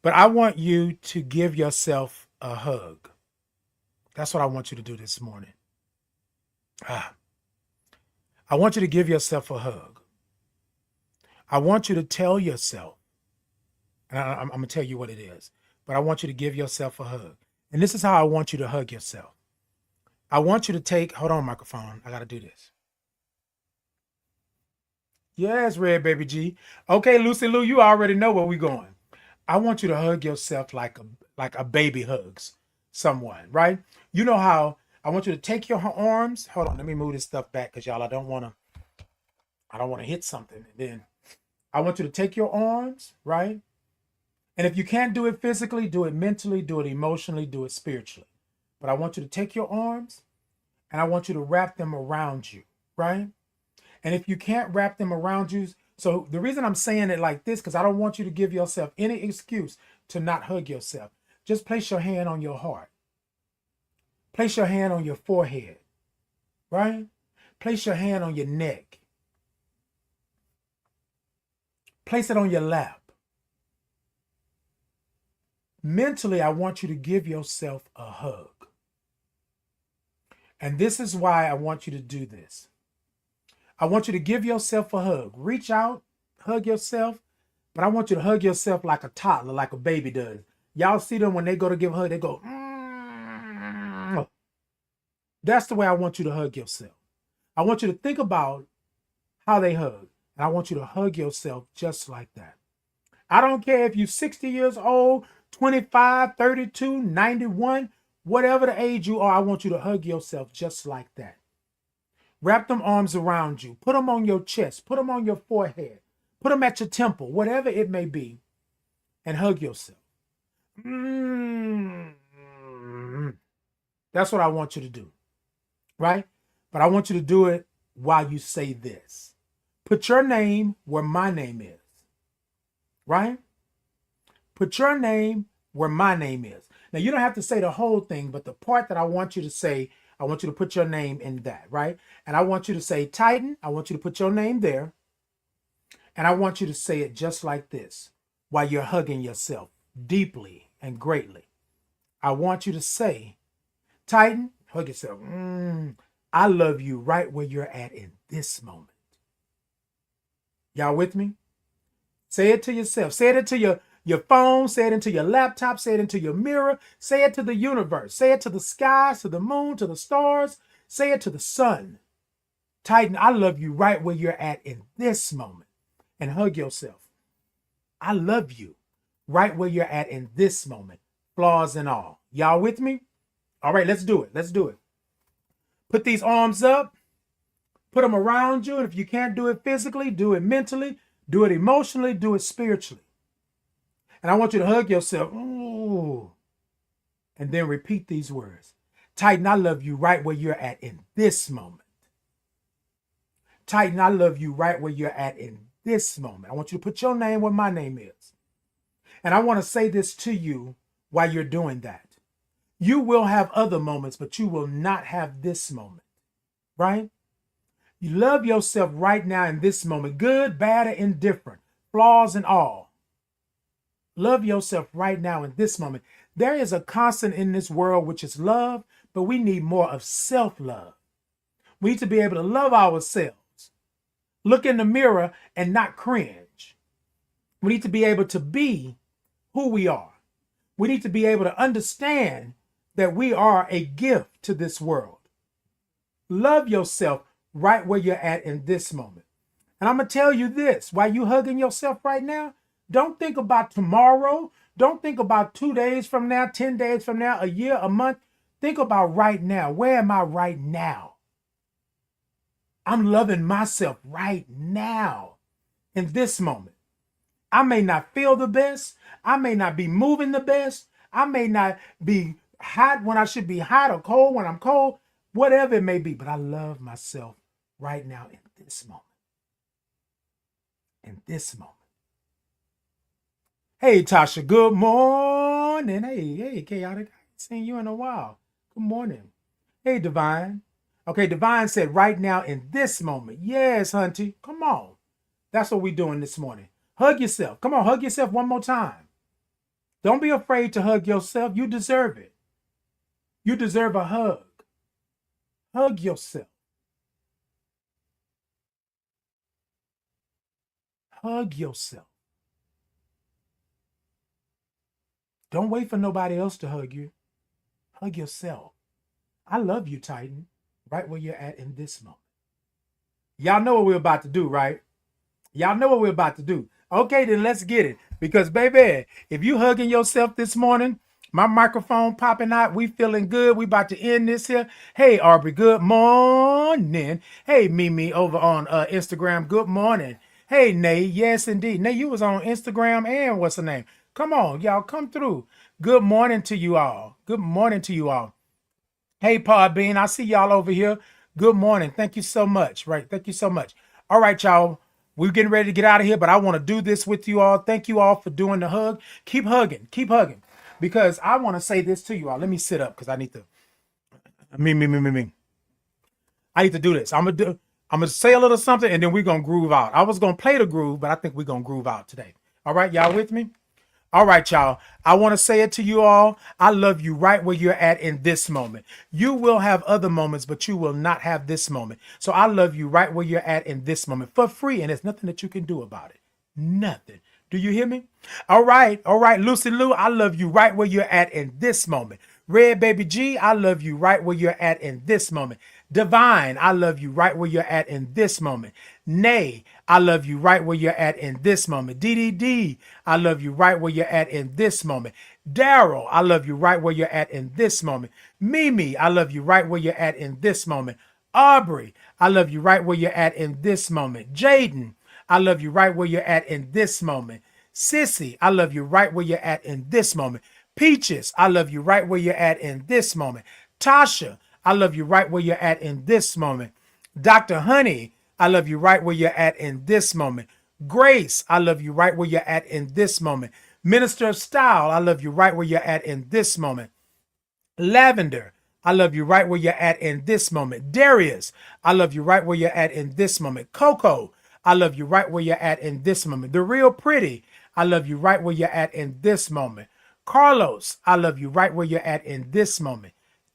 But I want you to give yourself a hug. That's what I want you to do this morning. I want you to give yourself a hug. I want you to tell yourself, and I'm going to tell you what it is, but I want you to give yourself a hug. And this is how I want you to hug yourself. I want you to take, hold on, microphone. I got to do this. Yes, Red Baby G. Okay, Lucy Lou, you already know where we're going. I want you to hug yourself like a baby hugs someone, right? You know how I want you to take your arms. Hold on, let me move this stuff back because y'all, I don't want to hit something. And then I want you to take your arms, right? And if you can't do it physically, do it mentally, do it emotionally, do it spiritually. But I want you to take your arms and I want you to wrap them around you, right? And if you can't wrap them around you, so the reason I'm saying it like this, because I don't want you to give yourself any excuse to not hug yourself. Just place your hand on your heart. Place your hand on your forehead, right? Place your hand on your neck. Place it on your lap. Mentally, I want you to give yourself a hug. And this is why I want you to do this. I want you to give yourself a hug. Reach out, hug yourself, but I want you to hug yourself like a toddler, like a baby does. Y'all see them when they go to give a hug, they go, mm. That's the way I want you to hug yourself. I want you to think about how they hug, and I want you to hug yourself just like that. I don't care if you're 60 years old, 25, 32, 91, whatever the age you are, I want you to hug yourself just like that. Wrap them arms around you. Put them on your chest. Put them on your forehead. Put them at your temple, whatever it may be, and hug yourself. That's what I want you to do, right? But I want you to do it while you say this. Put your name where my name is, right? Put your name where my name is. Now, you don't have to say the whole thing, but the part that I want you to say, I want you to put your name in that, right? And I want you to say Titan. I want you to put your name there. And I want you to say it just like this while you're hugging yourself deeply and greatly. I want you to say, Titan, hug yourself. I love you right where you're at in this moment. Y'all with me? Say it to yourself. Say it to your phone. Say it into your laptop. Say it into your mirror. Say it to the universe. Say it to the skies, to the moon, to the stars. Say it to the sun. Titan, I love you right where you're at in this moment. And hug yourself. I love you right where you're at in this moment. Flaws and all. Y'all with me? All right, let's do it. Let's do it. Put these arms up. Put them around you. And if you can't do it physically, do it mentally. Do it emotionally. Do it spiritually. And I want you to hug yourself. Ooh. And then repeat these words. Titan, I love you right where you're at in this moment. Titan, I love you right where you're at in this moment. I want you to put your name where my name is. And I want to say this to you while you're doing that. You will have other moments, but you will not have this moment, right? You love yourself right now in this moment, good, bad, or indifferent, flaws and all. Love yourself right now in this moment. There is a constant in this world, which is love, but we need more of self-love. We need to be able to love ourselves. Look in the mirror and not cringe. We need to be able to be who we are. We need to be able to understand that we are a gift to this world. Love yourself right where you're at in this moment. And I'm going to tell you this, while you hugging yourself right now, don't think about tomorrow. Don't think about 2 days from now, 10 days from now, a year, a month. Think about right now. Where am I right now? I'm loving myself right now in this moment. I may not feel the best. I may not be moving the best. I may not be hot when I should be hot or cold when I'm cold, whatever it may be. But I love myself right now in this moment. In this moment. Hey, Tasha, good morning. Hey, Chaotic. I haven't seen you in a while. Good morning. Hey, Divine. Okay, Divine said right now in this moment. Yes, Hunty. Come on. That's what we're doing this morning. Hug yourself. Come on, hug yourself one more time. Don't be afraid to hug yourself. You deserve it. You deserve a hug. Hug yourself. Hug yourself. Don't wait for nobody else to hug you. Hug yourself. I love you, Titan, right where you're at in this moment. Y'all know what we're about to do, right? Y'all know what we're about to do. Okay, then let's get it. Because, baby, if you hugging yourself this morning, my microphone popping out, we feeling good. We about to end this here. Hey, Aubrey, good morning. Hey, Mimi over on Instagram, good morning. Hey, Nay, yes, indeed. Nay, you was on Instagram and what's the name? Come on, y'all, come through. Good morning to you all. Good morning to you all. Hey, Podbean, I see y'all over here. Good morning. Thank you so much. Right. Thank you so much. All right, y'all. We're getting ready to get out of here, but I want to do this with you all. Thank you all for doing the hug. Keep hugging. Keep hugging. Because I want to say this to you all. Let me sit up because I need to. Me. I need to do this. I'm gonna say a little something and then we're gonna groove out. I was gonna play the groove, but I think we're gonna groove out today. All right, y'all with me? All right, y'all. I want to say it to you all. I love you right where you're at in this moment. You will have other moments, but you will not have this moment. So I love you right where you're at in this moment for free. And there's nothing that you can do about it. Nothing. Do you hear me? All right. All right. Lucy Lou, I love you right where you're at in this moment. Red Baby G, I love you right where you're at in this moment. Divine, I love you right where you're at in this moment. Nay, I love you right where you're at in this moment. DDD, I love you right where you're at in this moment. Daryl, I love you right where you're at in this moment. Mimi, I love you right where you're at in this moment. Aubrey, I love you right where you're at in this moment. Jaden, I love you right where you're at in this moment. Sissy, I love you right where you're at in this moment. Peaches, I love you right where you're at in this moment. Tasha, I love you right where you're at in this moment. Dr. Honey, I love you right where you're at in this moment. Grace, I love you right where you're at in this moment. Minister of Style, I love you right where you're at in this moment. Lavender, I love you right where you're at in this moment. Darius, I love you right where you're at in this moment. Coco, I love you right where you're at in this moment. The Real Pretty, I love you right where you're at in this moment. Carlos, I love you right where you're at in this moment.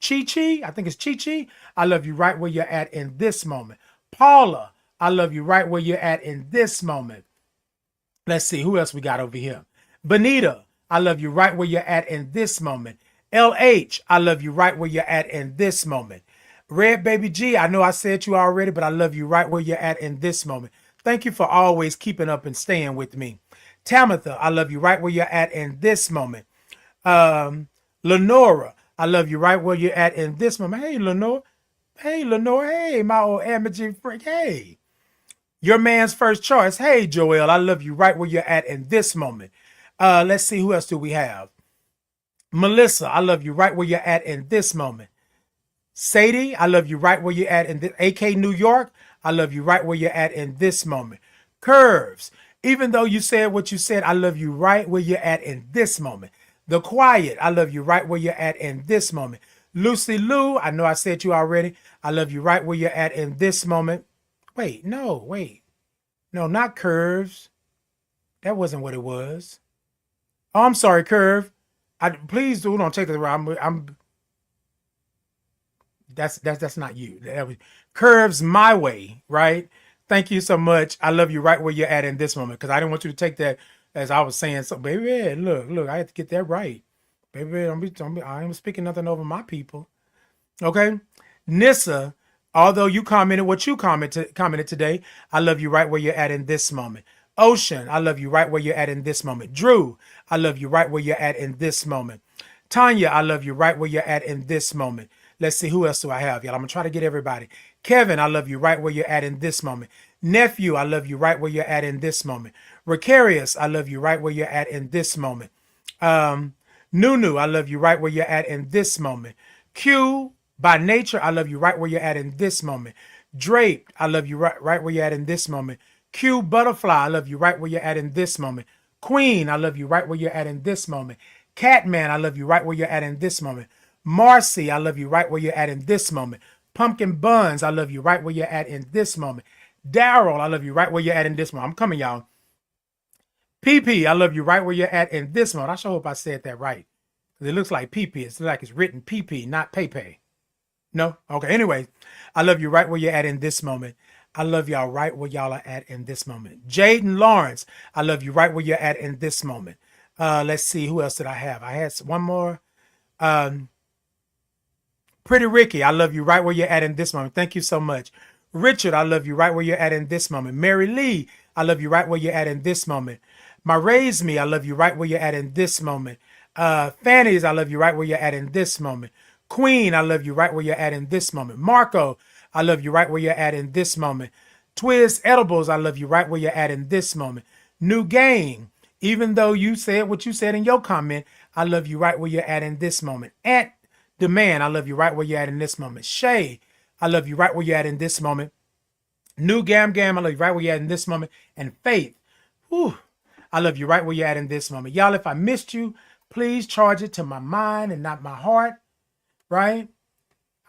Chi, I think it's Chi, I love you right where you're at in this moment. Paula, I love you right where you're at in this moment. Let's see, who else we got over here? Benita, I love you right where you're at in this moment. LH, I love you right where you're at in this moment. Red Baby G, I know I said you already, but I love you right where you're at in this moment. Thank you for always keeping up and staying with me. Tamitha, I love you right where you're at in this moment. Lenora, I love you right where you're at in this moment. Hey, Lenora. Hey, my old amateur freak. Hey, your man's first choice. Hey, Joel, I love you right where you're at in this moment. Let's see, who else do we have? Melissa, I love you right where you're at in this moment. Sadie, I love you right where you're at in the AK New York. I love you right where you're at in this moment. Curves, even though you said what you said, I love you right where you're at in this moment. The Quiet, I love you right where you're at in this moment. Lucy Lou, I know I said you already. I love you right where you're at in this moment. Wait, no, not Curves. That wasn't what it was. Oh, I'm sorry, Curve. Please don't take the wrong. That's not you. That was Curves my way, right? Thank you so much. I love you right where you're at in this moment because I didn't want you to take that as I was saying. So, baby, look, I had to get that right, baby. I am speaking nothing over my people. Okay, Nissa, Although you commented what you commented today, I love you right where you're at in this moment. Ocean, I love you right where you're at in this moment. Drew, I love you right where you're at in this moment. Tanya, I love you right where you're at in this moment. Let's see, who else do I have, y'all? I'm going to try to get everybody. Kevin, I love you right where you're at in this moment. Nephew, I love you right where you're at in this moment. Ricarius, I love you right where you're at in this moment. Nunu, I love you right where you're at in this moment. Q, by nature, I love you right where you're at in this moment. Draped, I love you right where you're at in this moment. Q, butterfly, I love you right where you're at in this moment. Queen, I love you right where you're at in this moment. Catman, I love you right where you're at in this moment. Marcy, I love you right where you're at in this moment. Pumpkin Buns, I love you right where you're at in this moment. Daryl, I love you right where you're at in this moment. I'm coming, y'all. PP, I love you right where you're at in this moment. I sure hope I said that right. It looks like PP. It's like it's written PP, not Pepe. No? Okay. Anyway, I love you right where you're at in this moment. I love y'all right where y'all are at in this moment. Jaden Lawrence, I love you right where you're at in this moment. Let's see, who else did I have? I had one more. Pretty Ricky, I love you right where you're at in this moment. Thank you so much. Richard, I love you right where you're at in this moment. Mary Lee, I love you right where you're at in this moment. My Raise Me, I love you right where you're at in this moment. Fanny's, I love you right where you're at in this moment. Queen, I love you right where you're at in this moment. Marco, I love you right where you're at in this moment. Twiz Edibles, I love you right where you're at in this moment. New Game, even though you said what you said in your comment, I love you right where you're at in this moment. Ant Demand, I love you right where you're at in this moment. Shay, I love you right where you're at in this moment. New Gam, I love you right where you're at in this moment. And Faith, whew, I love you right where you're at in this moment. Y'all, if I missed you, please charge it to my mind and not my heart, right?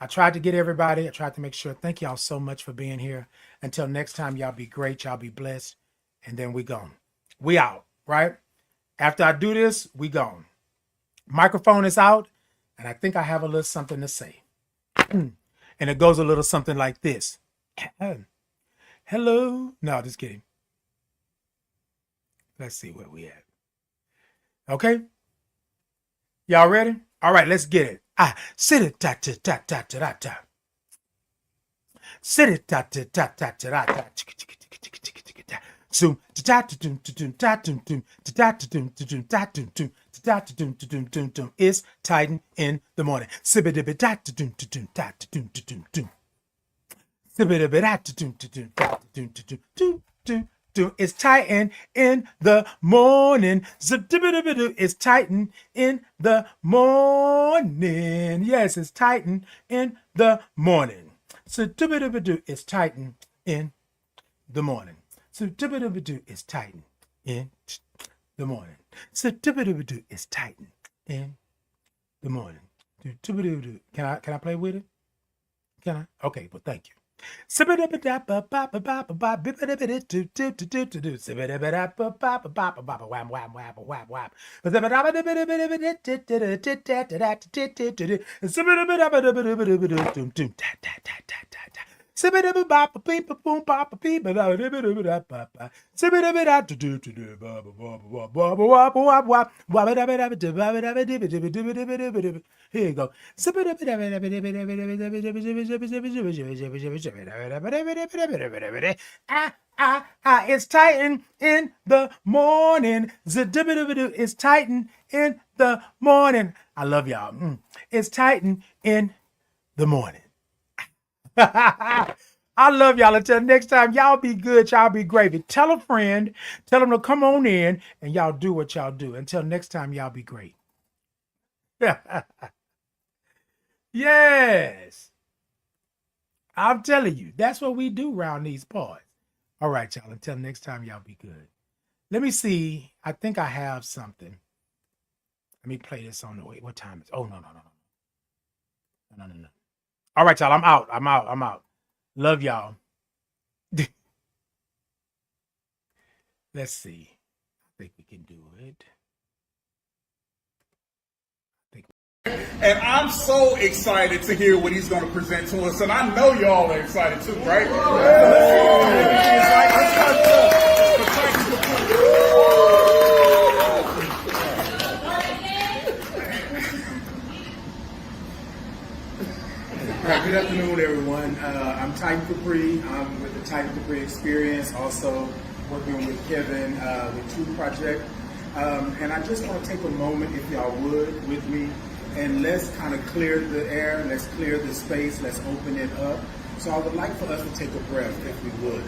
I tried to get everybody. I tried to make sure. Thank y'all so much for being here. Until next time, y'all be great. Y'all be blessed. And then we gone. We out, right? After I do this, we gone. Microphone is out. And I think I have a little something to say. And it goes a little something like this. Hello. No, just kidding. Let's see where we at. Okay. Y'all ready? All right, let's get it. Sit it ta ta ta ta ta ta. Sit it ta ta ta ta ta ta. Zoom ta ta ta ta ta ta ta ta. It's Titan in the morning. It's Titan in the morning. It's Titan in the morning. Yes, it's Titan in the morning. It's Titan in the morning. It's Titan in the morning. It's Titan in the morning. Can I play with it? Can I? Okay, well, thank you. Here you go. It's Titan in the morning. It's Titan in the morning. I love y'all. It's Titan in the morning. I love y'all. Until next time, y'all be good. Y'all be gravy. Tell a friend. Tell them to come on in and y'all do what y'all do. Until next time, y'all be great. Yes. I'm telling you, that's what we do around these parts. All right, y'all. Until next time, y'all be good. Let me see. I think I have something. Let me play this on the way. What time is it? Oh, no. No. All right, y'all. I'm out. Love y'all. Let's see. I think we can do it. And I'm so excited to hear what he's going to present to us. And I know y'all are excited too, right? Good afternoon, everyone. I'm Titan Capri. I'm with the Titan Capri Experience, also working with Kevin with True Project. And I just want to take a moment, if y'all would, with me, and let's kind of clear the air, let's clear the space, let's open it up. So I would like for us to take a breath, if we would,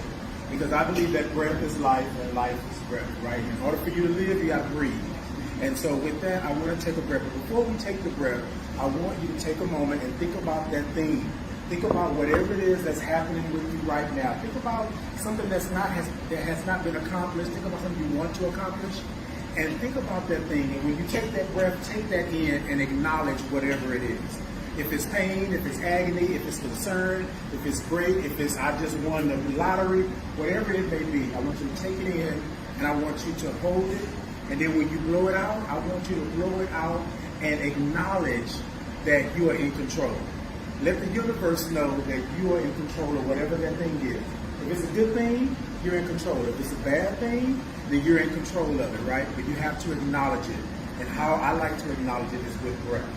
because I believe that breath is life and life is breath, right? In order for you to live, you got to breathe. And so with that, I want to take a breath. But before we take the breath, I want you to take a moment and think about that thing. Think about whatever it is that's happening with you right now. Think about something that has not been accomplished. Think about something you want to accomplish. And think about that thing. And when you take that breath, take that in and acknowledge whatever it is. If it's pain, if it's agony, if it's concern, if it's great, if it's I just won the lottery, whatever it may be, I want you to take it in and I want you to hold it. And then when you blow it out, I want you to blow it out and acknowledge that you are in control. Let the universe know that you are in control of whatever that thing is. If it's a good thing, you're in control. If it's a bad thing, then you're in control of it, right? But you have to acknowledge it. And how I like to acknowledge it is with breath.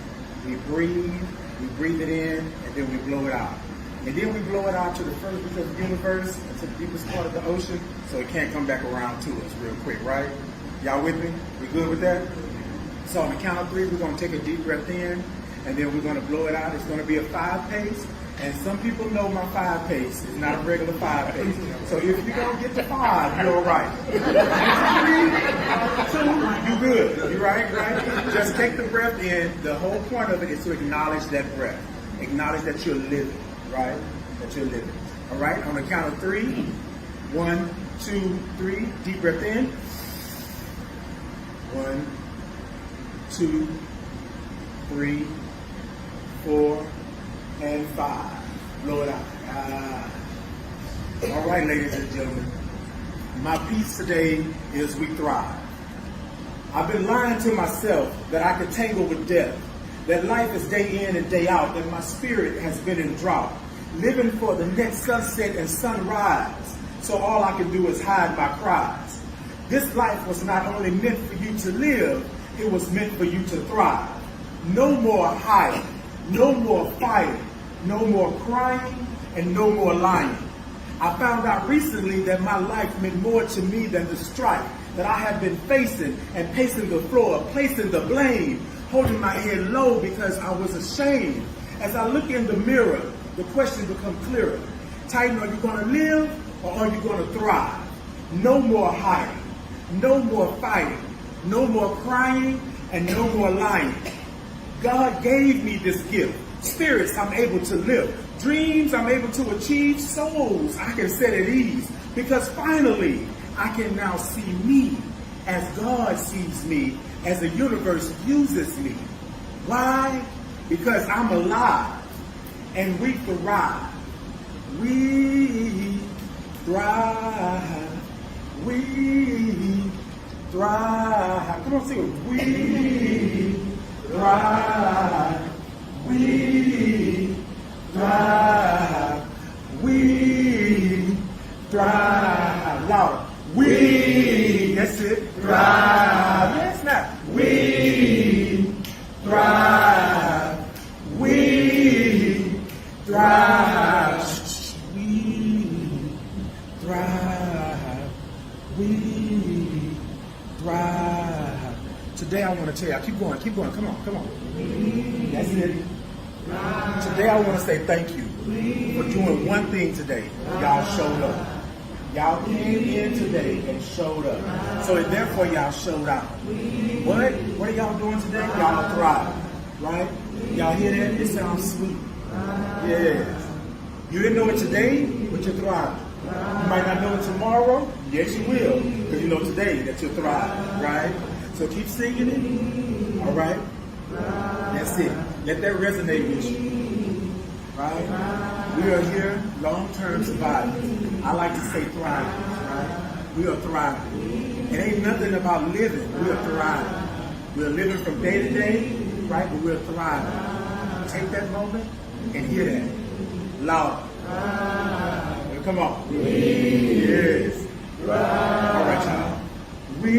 We breathe it in, and then we blow it out. And then we blow it out to the furthest of the universe, and to the deepest part of the ocean, so it can't come back around to us real quick, right? Y'all with me? We good with that? So on the count of 3, we're going to take a deep breath in, and then we're going to blow it out. It's going to be a 5 pace, and some people know my 5 pace. It's not a regular 5 pace. So if you don't get to 5, you're all right. 3, 2, you good. You right? Just take the breath in. The whole point of it is to acknowledge that breath. Acknowledge that you're living, right? That you're living. All right? On the count of 3, 1, 2, 3, deep breath in. 1, 2, 3, 4, and 5. Blow it out. All right, ladies and gentlemen. My piece today is we thrive. I've been lying to myself that I could tangle with death, that life is day in and day out, that my spirit has been in drought, living for the next sunset and sunrise, so all I can do is hide my cries. This life was not only meant for you to live, it was meant for you to thrive. No more hiding, no more fighting, no more crying, and no more lying. I found out recently that my life meant more to me than the strife that I have been facing and pacing the floor, placing the blame, holding my head low because I was ashamed. As I look in the mirror, the question becomes clearer. Titan, are you going to live or are you going to thrive? No more hiding. No more fighting, no more crying, and no more lying. God gave me this gift. Spirits I'm able to live. Dreams I'm able to achieve. Souls I can set at ease. Because finally, I can now see me as God sees me, as the universe uses me. Why? Because I'm alive, and we thrive. We thrive. We thrive. Come on, sing it. We thrive. We thrive. We thrive. Louder. We. That's it. Thrive. Yes, now. We thrive. We thrive. We thrive. We thrive. Today I want to tell you, keep going, come on. That's it. Today I want to say thank you for doing one thing today. Y'all showed up. Y'all came in today and showed up. So therefore y'all showed out. What are y'all doing today? Y'all thrive. Right? Y'all hear that? It sounds sweet. Yes. You didn't know it today, but you're thriving. You might not know it tomorrow. Yes, you will. Because you know today that you're thriving, right? So keep singing it. All right? That's it. Let that resonate with you. Right? We are here, long-term survivors. I like to say thriving, right? We are thriving. It ain't nothing about living. We are thriving. We are living from day to day, right? But we're thriving. Take that moment and hear that. Loud. Come on. Yes. All right, y'all. We